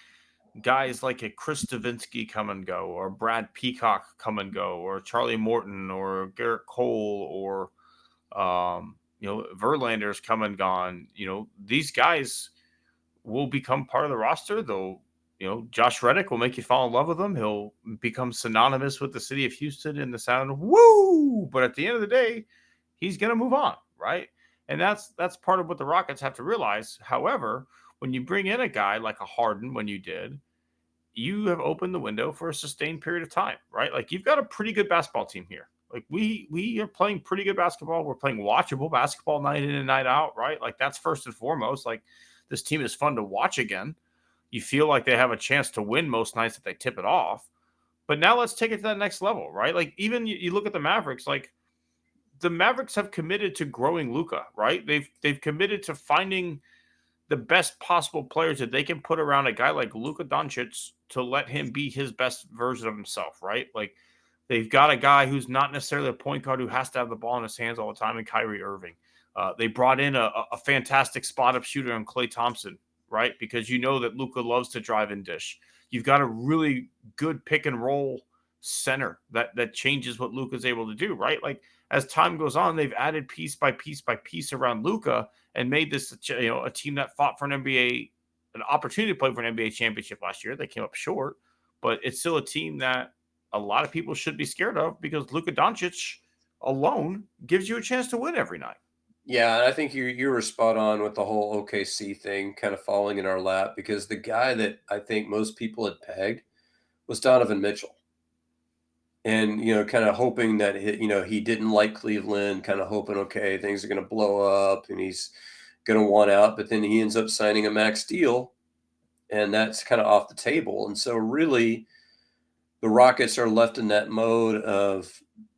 guys like a Chris Stavinsky come and go, or Brad Peacock come and go, or Charlie Morton, or Garrett Cole, or Verlander's come and gone. These guys will become part of the roster. They'll, Josh Reddick will make you fall in love with him. He'll become synonymous with the city of Houston and the sound of woo. But at the end of the day, he's going to move on, right? And that's part of what the Rockets have to realize. However, when you bring in a guy like a Harden, when you did, you have opened the window for a sustained period of time, right? Like you've got a pretty good basketball team here. Like we are playing pretty good basketball. We're playing watchable basketball night in and night out, right? Like that's first and foremost. Like this team is fun to watch again. You feel like they have a chance to win most nights that they tip it off. But now let's take it to that next level, right? Like even you look at the Mavericks, like the Mavericks have committed to growing Luka, right? They've committed to finding the best possible players that they can put around a guy like Luka Doncic to let him be his best version of himself, right? Like they've got a guy who's not necessarily a point guard who has to have the ball in his hands all the time in Kyrie Irving. They brought in a fantastic spot-up shooter in Klay Thompson, right? Because you know that Luka loves to drive and dish. You've got a really good pick and roll center that changes what Luka's able to do, right? Like as time goes on, they've added piece by piece by piece around Luka and made this a team that fought for an opportunity to play for an NBA championship last year. They came up short, but it's still a team that a lot of people should be scared of because Luka Doncic alone gives you a chance to win every night. Yeah, and I think you were spot on with the whole OKC thing kind of falling in our lap because the guy that I think most people had pegged was Donovan Mitchell. And, kind of hoping that, he didn't like Cleveland, kind of hoping, okay, things are going to blow up and he's going to want out. But then he ends up signing a max deal, and that's kind of off the table. And so really the Rockets are left in that mode of,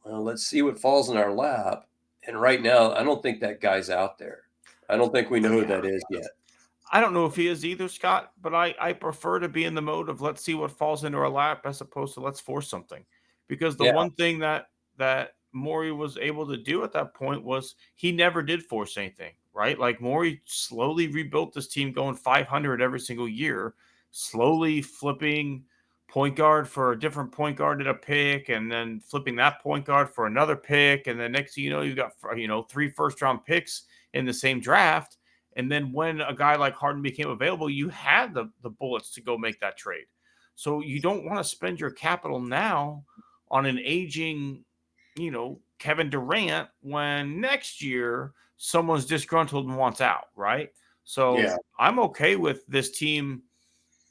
well, let's see what falls in our lap. And right now, I don't think that guy's out there. I don't think we know who that is yet. I don't know if he is either, Scott, but I prefer to be in the mode of let's see what falls into our lap as opposed to let's force something. Because the Yeah. one thing that Morey was able to do at that point was he never did force anything, right? Like Morey slowly rebuilt this team going 500 every single year, slowly flipping point guard for a different point guard at a pick and then flipping that point guard for another pick. And then next thing you know, you've got, 3 first-round picks in the same draft. And then when a guy like Harden became available, you had the bullets to go make that trade. So you don't want to spend your capital now on an aging, Kevin Durant when next year someone's disgruntled and wants out, right? So Yeah. I'm okay with this team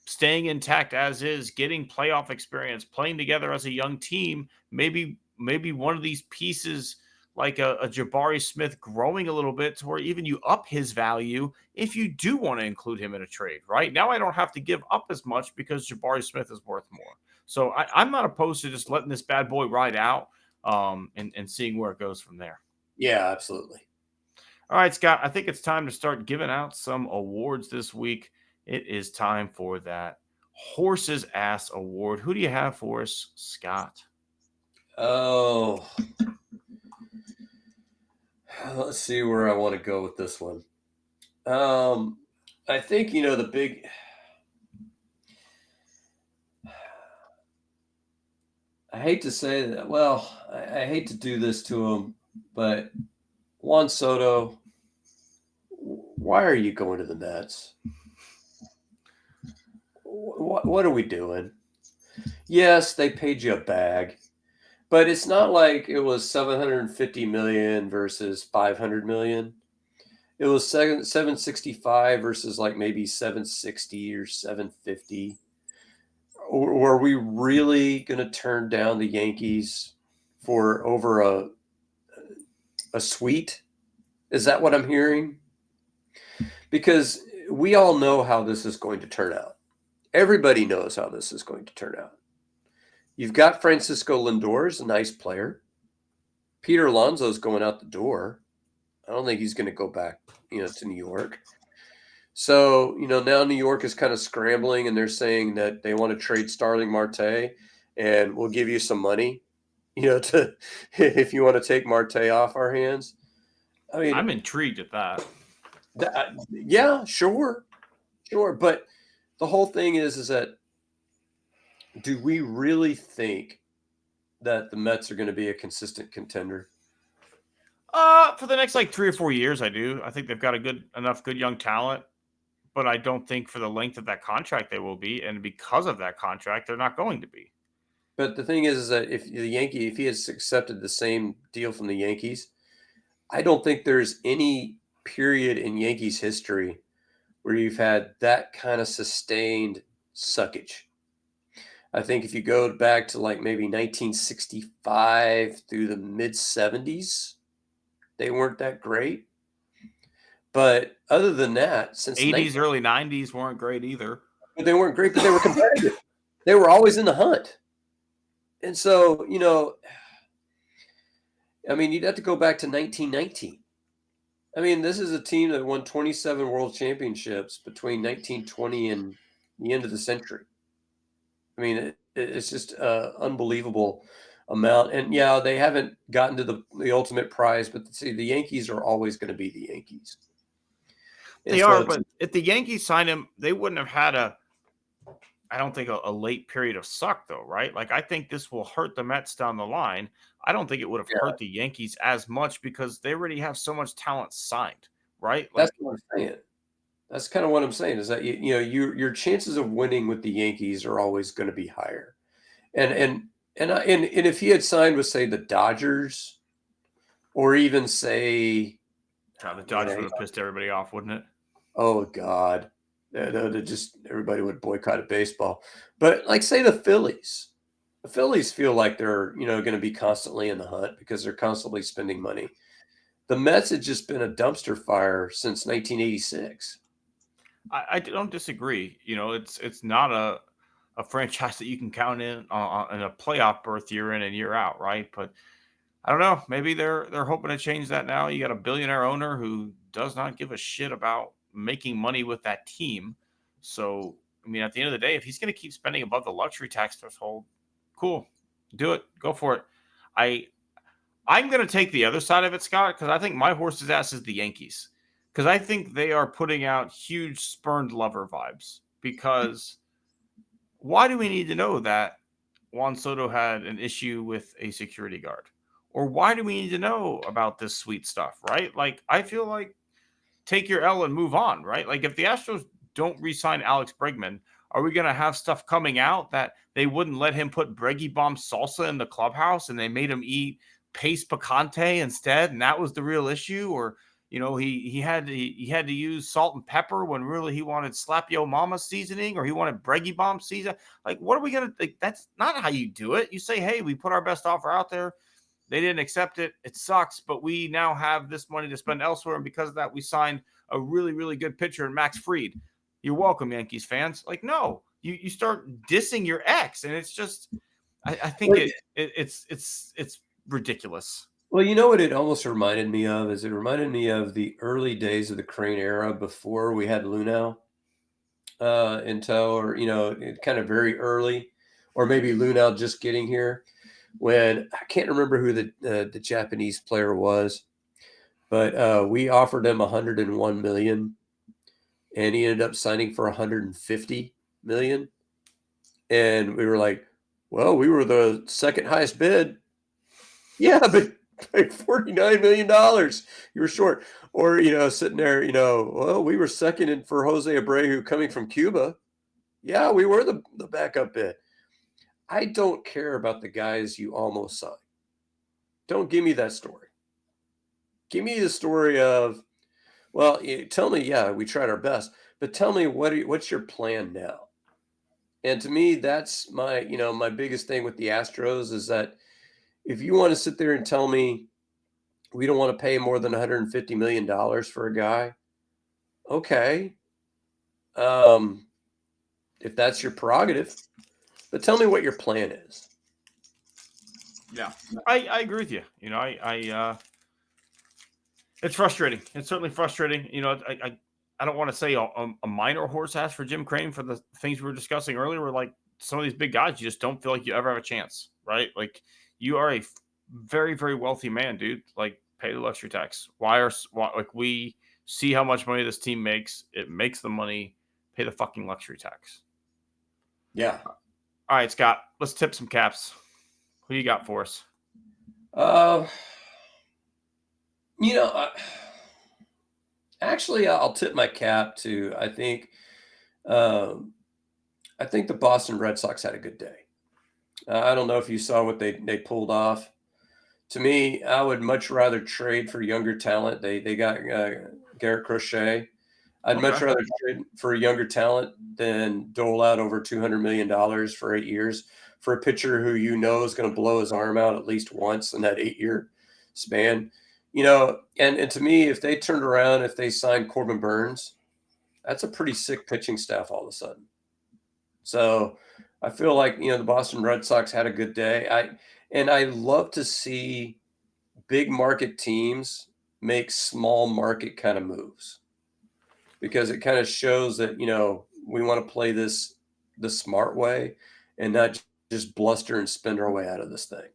staying intact as is, getting playoff experience, playing together as a young team. Maybe one of these pieces like a Jabari Smith growing a little bit to where even you up his value if you do want to include him in a trade. Right now, I don't have to give up as much because Jabari Smith is worth more. So I'm not opposed to just letting this bad boy ride out and seeing where it goes from there. Yeah, absolutely. All right, Scott, I think it's time to start giving out some awards this week. It is time for that Horse's Ass Award. Who do you have for us, Scott? Oh, let's see where I want to go with this one. I think, the big. I hate to say that. Well, I hate to do this to him, but Juan Soto, why are you going to the Mets? What are we doing? Yes, they paid you a bag, but it's not like it was $750 million versus $500 million. It was 765 versus like maybe 760 or 750. Were we really going to turn down the Yankees for over a suite? Is that what I'm hearing? Because we all know how this is going to turn out. Everybody knows how this is going to turn out. You've got Francisco Lindor is a nice player. Peter Alonso's going out the door. I don't think he's going to go back, to New York. So, now New York is kind of scrambling and they're saying that they want to trade Starling Marte and we'll give you some money. to if you want to take Marte off our hands. I mean, I'm intrigued at that. Yeah, sure. But the whole thing is that do we really think that the Mets are going to be a consistent contender? For the next like 3 or 4 years, I do. I think they've got enough good young talent, but I don't think for the length of that contract they will be, and because of that contract, they're not going to be. But the thing is that if he has accepted the same deal from the Yankees, I don't think there's any period in Yankees history where you've had that kind of sustained suckage. I think if you go back to like maybe 1965 through the mid 70s, they weren't that great. But other than that, since 80s, early 90s weren't great either. But they weren't great, but they were competitive. They were always in the hunt. And so, I mean, you'd have to go back to 1919. I mean, this is a team that won 27 world championships between 1920 and the end of the century. I mean, it's just an unbelievable amount. And yeah, they haven't gotten to the ultimate prize, but see, the Yankees are always going to be the Yankees. They are, but if the Yankees signed him, they wouldn't have had I don't think a late period of suck though, right? Like I think this will hurt the Mets down the line. I don't think it would have hurt the Yankees as much because they already have so much talent signed, right? That's what I'm saying. That's kind of what I'm saying is that your chances of winning with the Yankees are always going to be higher. And if he had signed with say the Dodgers or even say the Dodgers would have pissed everybody off, wouldn't it? Oh God. Just everybody would boycott baseball. But like say the Phillies. The Phillies feel like they're, going to be constantly in the hunt because they're constantly spending money. The Mets had just been a dumpster fire since 1986. I don't disagree. It's not a franchise that you can count in a playoff berth year in and year out, right? But I don't know. Maybe they're hoping to change that now. You got a billionaire owner who does not give a shit about making money with that team. So, I mean, at the end of the day, if he's going to keep spending above the luxury tax threshold, cool, do it, go for it. I'm going to take the other side of it, Scott, because I think my horse's ass is the Yankees. Because I think they are putting out huge spurned lover vibes. Because why do we need to know that Juan Soto had an issue with a security guard? Or why do we need to know about this sweet stuff, right? Like, I feel like take your L and move on, right? Like, if the Astros don't re-sign Alex Bregman, are we going to have stuff coming out that they wouldn't let him put Breggy Bomb salsa in the clubhouse and they made him eat paste picante instead, and that was the real issue? Or he had to use salt and pepper when really he wanted slap yo mama seasoning, or he wanted Breggy Bomb season. Like, what are we gonna think? That's not how you do it. You say, hey, we put our best offer out there. They didn't accept it. It sucks, but we now have this money to spend elsewhere, and because of that, we signed a really, really good pitcher in Max Fried. You're welcome, Yankees fans. Like, no, you start dissing your ex, and it's just, I think it's ridiculous. Well, you know what it almost reminded me of is it reminded me of the early days of the Crane era before we had Lunau in tow, or kind of very early, or maybe Lunau just getting here. When I can't remember who the Japanese player was, but we offered him 101 million, and he ended up signing for 150 million, and we were like, well, we were the second highest bid. Yeah, but like $49 million. You were short. Or, sitting there, well, we were second in for Jose Abreu coming from Cuba. Yeah, we were the backup bid. I don't care about the guys you almost signed. Don't give me that story. Give me the story of, well, tell me, yeah, we tried our best, but tell me what's your plan now? And to me, that's my biggest thing with the Astros is that if you want to sit there and tell me we don't want to pay more than $150 million for a guy, okay. If that's your prerogative, but tell me what your plan is. Yeah, I agree with you. It's frustrating. It's certainly frustrating. I don't want to say a minor horse ass for Jim Crane for the things we were discussing earlier. Where like some of these big guys, you just don't feel like you ever have a chance, right? Like you are a very, very wealthy man, dude. Like, pay the luxury tax. Why, like, we see how much money this team makes. It makes the money. Pay the fucking luxury tax. Yeah. All right, Scott, let's tip some caps. Who you got for us? You know, actually, I'll tip my cap to, I think the Boston Red Sox had a good day. I don't know if you saw what they pulled off. To me, I would much rather trade for younger talent. They got Garrett Crochet. I'd much Okay. rather trade for a younger talent than dole out over $200 million for 8 years for a pitcher who you know is going to blow his arm out at least once in that 8-year span. You know, and to me, if they turned around, if they signed Corbin Burns, that's a pretty sick pitching staff all of a sudden. So I feel like, you know, the Boston Red Sox had a good day. I love to see big market teams make small market kind of moves, because it kind of shows that, you know, we want to play this the smart way and not just bluster and spend our way out of this thing.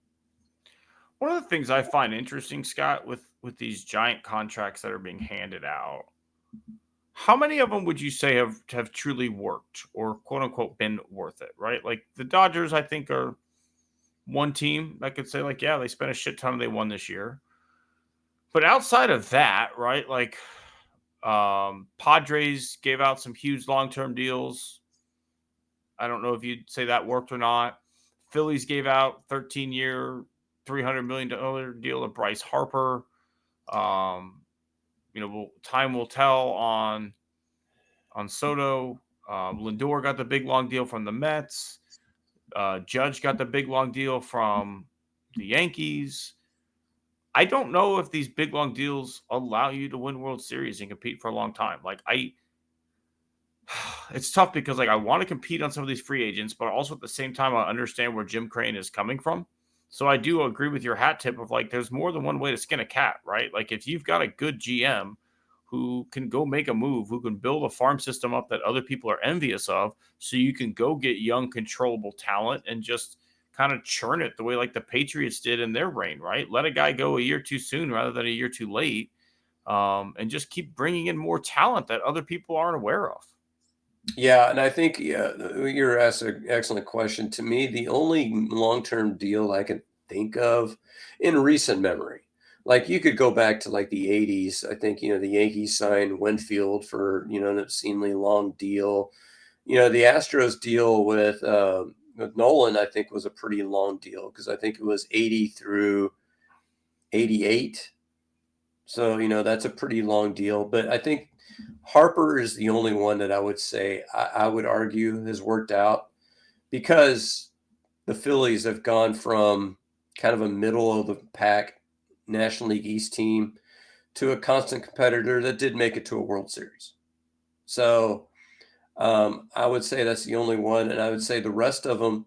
One of the things I find interesting, Scott, with these giant contracts that are being handed out, how many of them would you say have truly worked or quote unquote been worth it, right? Like the Dodgers, I think, are one team that could say, like, yeah, they spent a shit ton and they won this year. But outside of that, right, like Padres gave out some huge long-term deals. I don't know if you'd say that worked or not. Phillies gave out 13-year, $300 million deal to Bryce Harper. You know, time will tell on Soto. Lindor got the big long deal from the Mets. Judge got the big long deal from the Yankees. I don't know if these big long deals allow you to win World Series and compete for a long time. Like it's tough because like I want to compete on some of these free agents, but also at the same time I understand where Jim Crane is coming from. So I do agree with your hat tip of like there's more than one way to skin a cat, right? Like if you've got a good GM who can go make a move, who can build a farm system up that other people are envious of, so you can go get young, controllable talent and just kind of churn it the way like the Patriots did in their reign, right? Let a guy go a year too soon rather than a year too late, and just keep bringing in more talent that other people aren't aware of. Yeah, and I think you're asked an excellent question. To me, the only long-term deal I can think of in recent memory, like you could go back to like the 80s. I think, you know, the Yankees signed Winfield for, you know, an obscenely long deal. You know, the Astros deal with Nolan, I think, was a pretty long deal because I think it was 80 through 88. So, you know, that's a pretty long deal. But I think Harper is the only one that I would say I would argue has worked out, because the Phillies have gone from kind of a middle of the pack National League East team to a constant competitor that did make it to a World Series. So I would say that's the only one. And I would say the rest of them,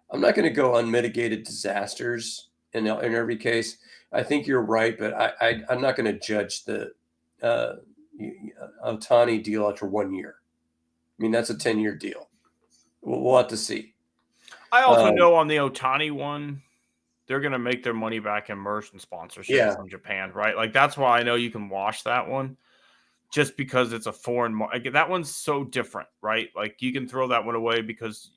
I'm not going to go unmitigated disasters in every case. I think you're right, but I'm not going to judge the uh, Ohtani deal after 1 year. I mean, that's a 10-year deal. We'll have to see. I also know on the Ohtani one, they're going to make their money back in merch and sponsorship Yeah. from Japan, right? Like that's why I know you can wash that one, just because it's a foreign market. That one's so different, right? Like you can throw that one away because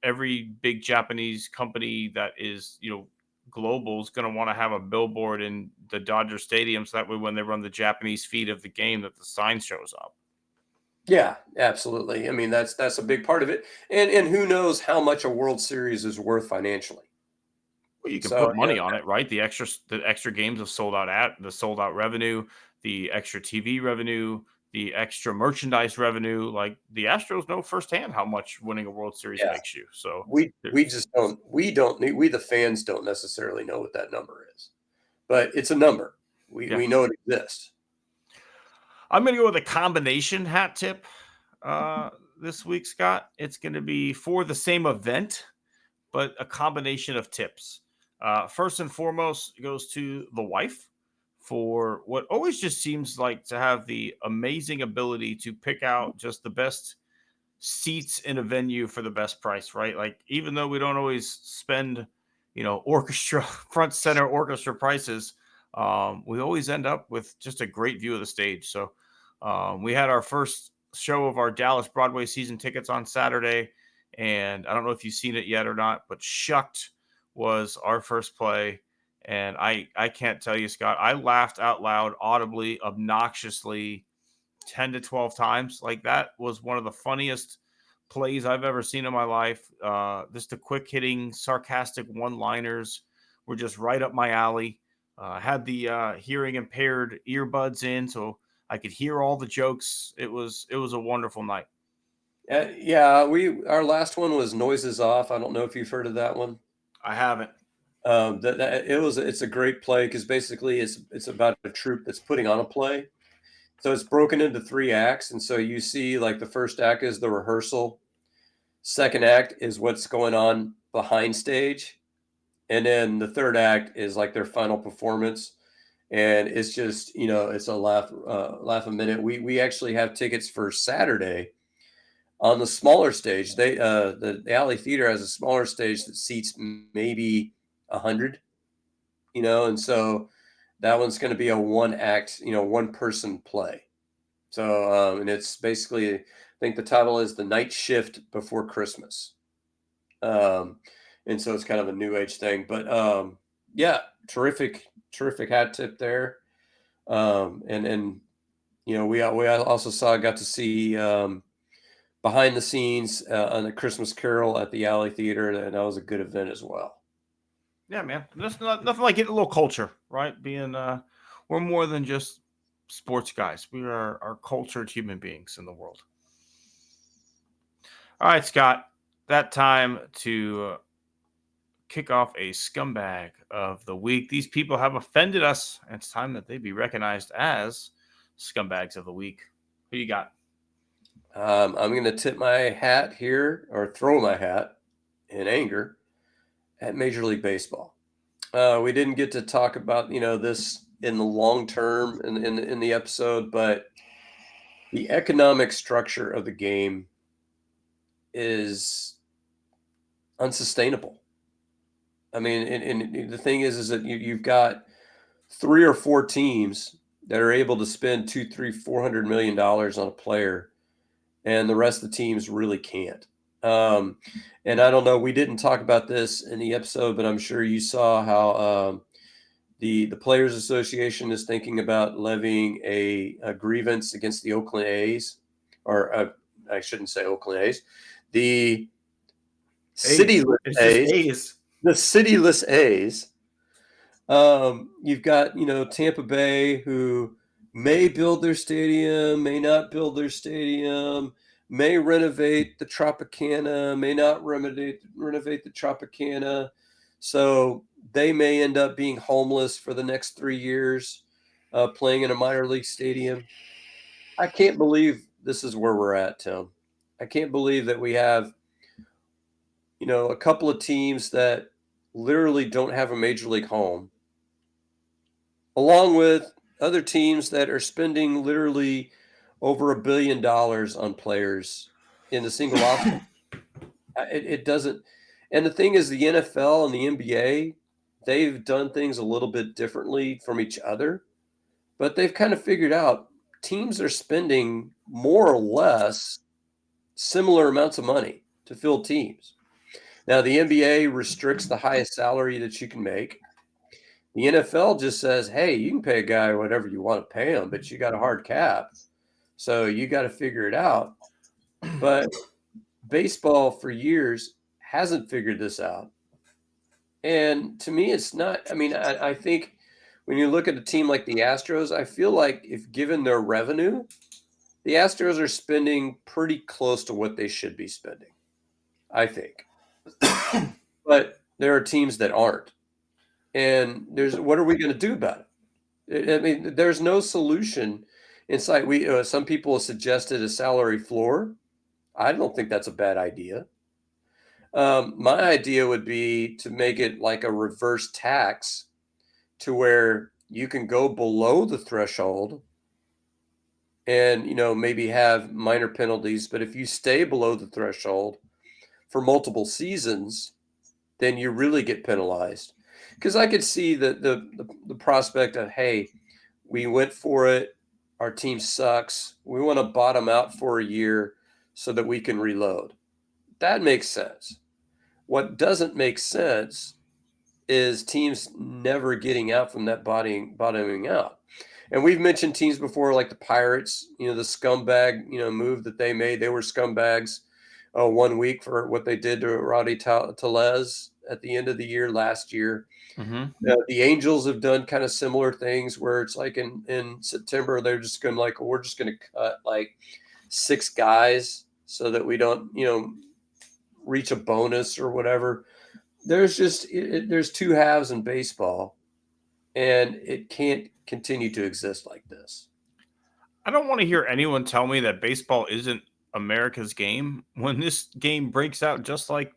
every big Japanese company that is, you know, global is going to want to have a billboard in the Dodger Stadium, so that way when they run the Japanese feed of the game, that the sign shows up. Yeah, absolutely. I mean, that's a big part of it. And who knows how much a World Series is worth financially. Well, you can So, put you know, money on it, right? The extra games of the sold out revenue, the extra TV revenue, the extra merchandise revenue. Like the Astros know firsthand how much winning a World Series yeah, makes you. So we just don't we the fans don't necessarily know what that number is. But it's a number. yeah, We know it exists. I'm going to go with a combination hat tip this week, Scott. It's going to be for the same event, but a combination of tips. First and foremost, it goes to the wife for what always just seems like to have the amazing ability to pick out just the best seats in a venue for the best price, right? Like, even though we don't always spend, orchestra, front center orchestra prices, we always end up with just a great view of the stage. So we had our first show of our Dallas Broadway season tickets on Saturday, and I don't know if you've seen it yet or not, but Shucked was our first play. And I can't tell you, Scott, I laughed out loud, audibly, obnoxiously 10 to 12 times. Like, that was one of the funniest plays I've ever seen in my life. Just the quick hitting, sarcastic one-liners were just right up my alley. I had the hearing impaired earbuds in, so I could hear all the jokes. It was a wonderful night. Yeah, our last one was Noises Off. I don't know if you've heard of that one. I haven't. It's a great play because basically it's about a troupe that's putting on a play. So it's broken into 3 acts, and so you see like the first act is the rehearsal, second act is what's going on behind stage, and then the third act is like their final performance. And it's just it's a laugh a minute. We actually have tickets for Saturday on the smaller stage. The Alley Theater has a smaller stage that seats maybe 100, and so that one's going to be a 1-act, 1-person play. So and it's basically, I think the title is The Night Shift Before Christmas. And so it's kind of a new age thing, but yeah, terrific hat tip there. And we also got to see behind the scenes on the Christmas Carol at the Alley Theater, and that was a good event as well. Yeah, man. There's nothing like getting a little culture, right? Being we're more than just sports guys. We are cultured human beings in the world. All right, Scott. That time to kick off a scumbag of the week. These people have offended us, and it's time that they be recognized as scumbags of the week. Who you got? I'm going to tip my hat here, or throw my hat in anger at Major League Baseball. We didn't get to talk about this in the long term in the episode, but the economic structure of the game is unsustainable. I mean, and the thing is that you've got 3 or 4 teams that are able to spend $200, $300, $400 million on a player, and the rest of the teams really can't. And I don't know, we didn't talk about this in the episode, but I'm sure you saw how the Players Association is thinking about levying a grievance against the Oakland A's, or I shouldn't say Oakland A's, the cityless A's. The cityless A's. You've got, Tampa Bay, who may build their stadium, may not build their stadium, may renovate the Tropicana, may not renovate the Tropicana. So they may end up being homeless for the next 3 years, playing in a minor league stadium. I can't believe this is where we're at, Tim. I can't believe that we have, a couple of teams that literally don't have a major league home, along with other teams that are spending literally over $1 billion on players in the single off. It doesn't. And the thing is, the NFL and the NBA, they've done things a little bit differently from each other, but they've kind of figured out teams are spending more or less similar amounts of money to fill teams. Now, the NBA restricts the highest salary that you can make. The NFL just says, hey, you can pay a guy whatever you want to pay him, but you got a hard cap. So you got to figure it out. But baseball for years hasn't figured this out. And to me, it's not. I mean, I think when you look at a team like the Astros, I feel like if given their revenue, the Astros are spending pretty close to what they should be spending, I think. But there are teams that aren't. And what are we going to do about it? I mean, there's no solution inside. Some people have suggested a salary floor. I don't think that's a bad idea. My idea would be to make it like a reverse tax, to where you can go below the threshold and maybe have minor penalties. But if you stay below the threshold for multiple seasons, then you really get penalized. Because I could see the prospect of, hey, we went for it. Our team sucks. We want to bottom out for a year so that we can reload. That makes sense. What doesn't make sense is teams never getting out from that bottoming out. And we've mentioned teams before, like the Pirates, the scumbag, move that they made. They were scumbags 1 week for what they did to Roddy Tellez at the end of the year last year. Mm-hmm. The Angels have done kind of similar things where it's like in September, they're just going to we're just going to cut like 6 guys so that we don't, reach a bonus or whatever. There's there's 2 halves in baseball, and it can't continue to exist like this. I don't want to hear anyone tell me that baseball isn't America's game when this game breaks out just like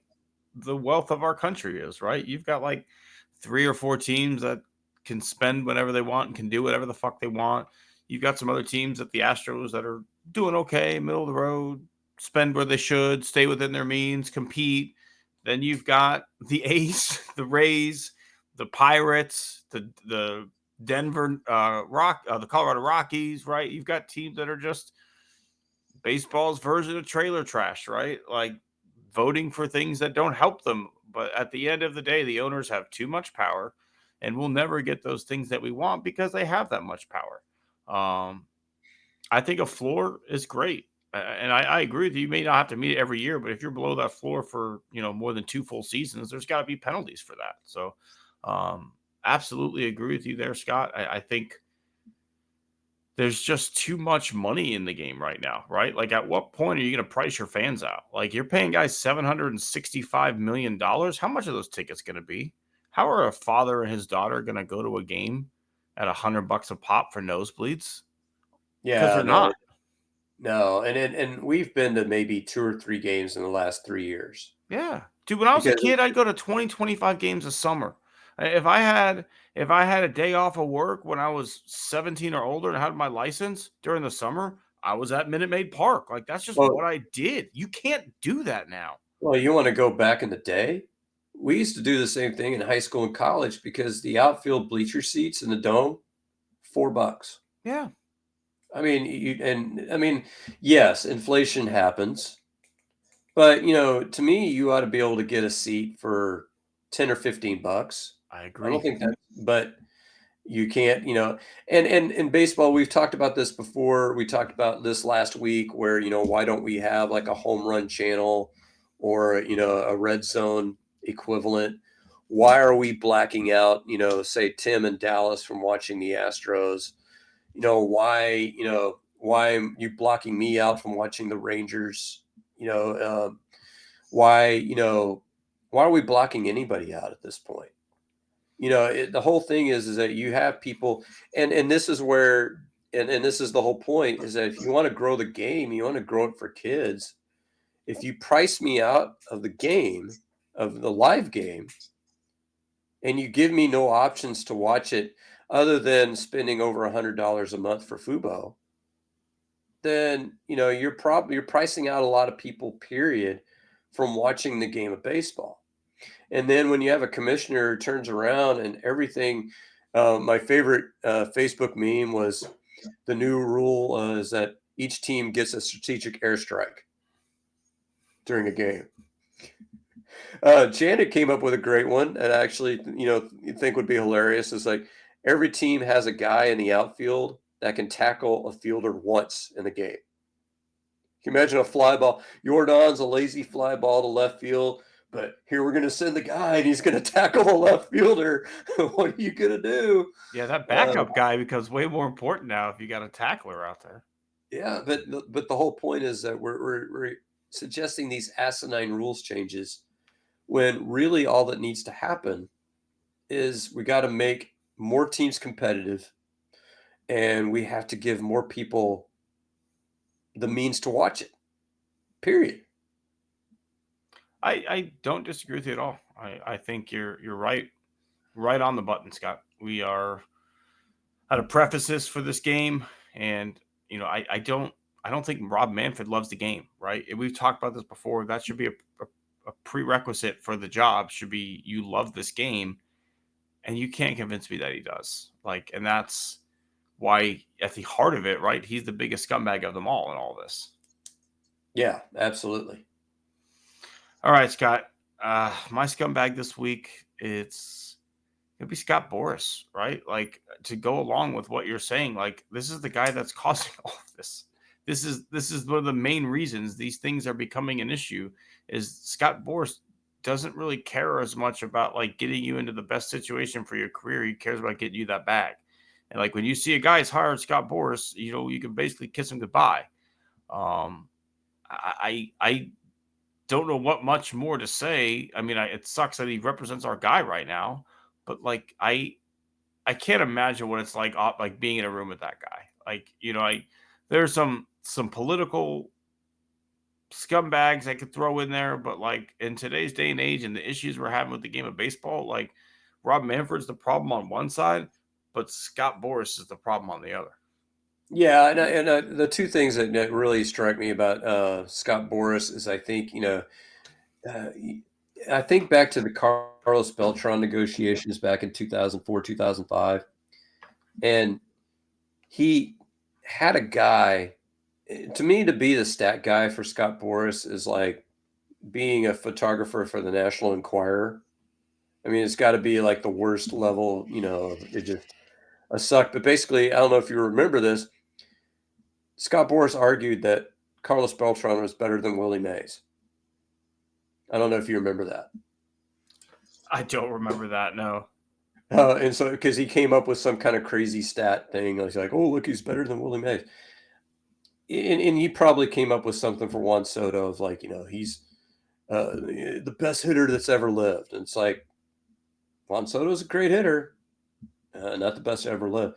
the wealth of our country is, right? You've got like 3 or 4 teams that can spend whatever they want and can do whatever the fuck they want. You've got some other teams at the Astros that are doing okay, middle of the road, spend where they should, stay within their means, compete. Then you've got the A's, the Rays, the Pirates, the Denver the Colorado Rockies, right? You've got teams that are just baseball's version of trailer trash, right? Like voting for things that don't help them. But at the end of the day, the owners have too much power, and we'll never get those things that we want because they have that much power. I think a floor is great. And I agree with you. You may not have to meet it every year, but if you're below that floor for, more than 2 full seasons, there's got to be penalties for that. So, absolutely agree with you there, Scott. I think there's just too much money in the game right now, right? Like, at what point are you going to price your fans out? Like, you're paying guys $765 million. How much are those tickets going to be? How are a father and his daughter going to go to a game at $100 a pop for nosebleeds? Because Yeah, they're not. no, and we've been to maybe 2 or 3 games in the last 3 years. Yeah. Dude, when I was a Because kid, I'd go to 20, 25 games a summer. If I had a day off of work when I was 17 or older and had my license during the summer, I was at Minute Maid Park. Like, that's just well, what I did. You can't do that now. well, you want to go back in the day? We used to do the same thing in high school and college because the outfield bleacher seats in the dome, $4. Yeah. I mean, yes, inflation happens, but to me, you ought to be able to get a seat for 10 or $15. I I don't agree. think that, but you can't, and in baseball, we've talked about this before. We talked about this last week where, why don't we have like a home run channel or, a red zone equivalent? Why are we blacking out, say Tim and Dallas from watching the Astros? Why am you blocking me out from watching the Rangers? Why, why are we blocking anybody out at this point? The whole thing is that you have people, and this is where, and this is the whole point, is that if you want to grow the game, you want to grow it for kids. If you price me out of the game, of the live game, and you give me no options to watch it other than spending over $100 a month for Fubo, then you're pricing out a lot of people, period, from watching the game of baseball. And then when you have a commissioner who turns around and everything, my favorite Facebook meme was the new rule is that each team gets a strategic airstrike during a game. Janet came up with a great one that actually, you think would be hilarious. Is like every team has a guy in the outfield that can tackle a fielder once in the game. Can you imagine a fly ball? Jordan's a lazy fly ball to left field, but here we're going to send the guy and he's going to tackle the left fielder. What are you going to do? Yeah, that backup guy becomes way more important now if you got a tackler out there. Yeah, but the whole point is that we're suggesting these asinine rules changes when really all that needs to happen is we got to make more teams competitive and we have to give more people the means to watch it. Period. I don't disagree with you at all. I think you're right on the button, Scott. We are how to preface this for this game, and I don't think Rob Manfred loves the game, right? And we've talked about this before. That should be a a prerequisite for the job should be you love this game, and you can't convince me that he does. Like, and that's why at the heart of it, right? He's the biggest scumbag of them all in all this. Yeah, absolutely. All right, Scott. My scumbag this week, it's gonna be Scott Boras, right? Like, to go along with what you're saying, like, this is the guy that's causing all of this. This is one of the main reasons these things are becoming an issue. Is Scott Boras doesn't really care as much about like getting you into the best situation for your career. He cares about getting you that bag. And like when you see a guy's hired Scott Boras, you know, you can basically kiss him goodbye. Um, I don't know what much more to say. I mean, it sucks that he represents our guy right now, but like I can't imagine what it's like being in a room with that guy. Like, you know, there's some political scumbags I could throw in there, but like in today's day and age and the issues we're having with the game of baseball, like Rob Manfred's the problem on one side, but Scott Boras is the problem on the other. Yeah, and the two things that really strike me about Scott Boras is I think, uh, I think back to the Carlos Beltran negotiations back in 2004, 2005, and he had a guy. To me, to be the stat guy for Scott Boras is like being a photographer for the National Enquirer. I mean, it's got to be like the worst level, it just a suck. But basically, I don't know if you remember this. Scott Boras argued that Carlos Beltran was better than Willie Mays. I don't know if you remember that. I don't remember that. No. And so, because he came up with some kind of crazy stat thing, he's like, "Oh, look, he's better than Willie Mays," and he probably came up with something for Juan Soto of like, he's the best hitter that's ever lived. And it's like, Juan Soto's a great hitter, not the best ever lived.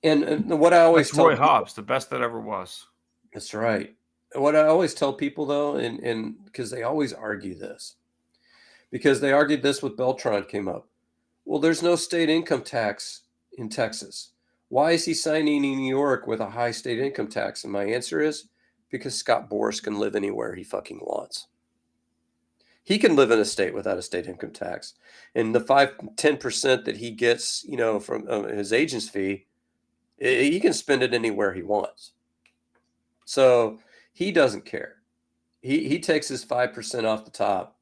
And what I always That's tell Roy people, Hobbs, the best that ever was. that's right. What I always tell people though, and because they always argue this, because they argued this with Beltran came up. Well, there's no state income tax in Texas. Why is he signing in New York with a high state income tax? And my answer is because Scott Boras can live anywhere he fucking wants. He can live in a state without a state income tax. And the 10% that he gets, from his agent's fee, he can spend it anywhere he wants. So he doesn't care. He takes his 5% off the top.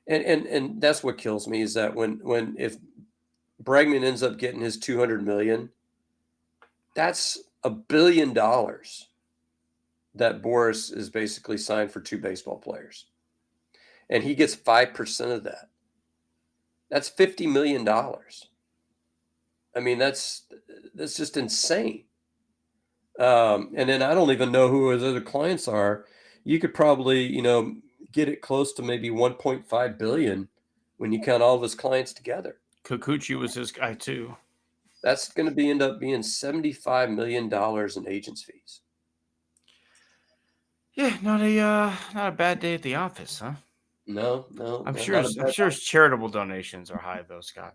And that's what kills me is that if Bregman ends up getting his $200 million, that's $1 billion that Boras is basically signed for 2 baseball players. And he gets 5% of that. That's $50 million. I mean, that's just insane. And then I don't even know who his other clients are. You could probably, get it close to maybe 1.5 billion when you count all of his clients together. Kikuchi was his guy too. That's going to end up being $75 million in agents' fees. Yeah, not a bad day at the office, huh? No, I'm not sure his charitable donations are high though, Scott.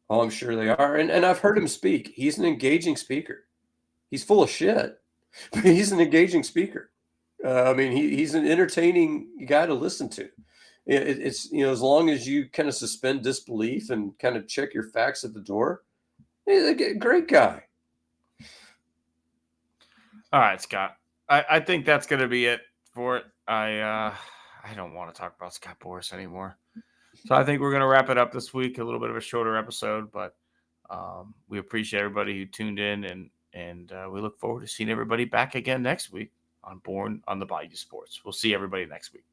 Oh, I'm sure they are. And I've heard him speak. He's an engaging speaker. He's full of shit, but he's an engaging speaker. I mean, he's an entertaining guy to listen to. It's, as long as you kind of suspend disbelief and kind of check your facts at the door, he's a great guy. All right, Scott. I think that's going to be it for it. I don't want to talk about Scott Boras anymore. So I think we're going to wrap it up this week. A little bit of a shorter episode, but we appreciate everybody who tuned in, and we look forward to seeing everybody back again next week on Born on the Bayou Sports. We'll see everybody next week.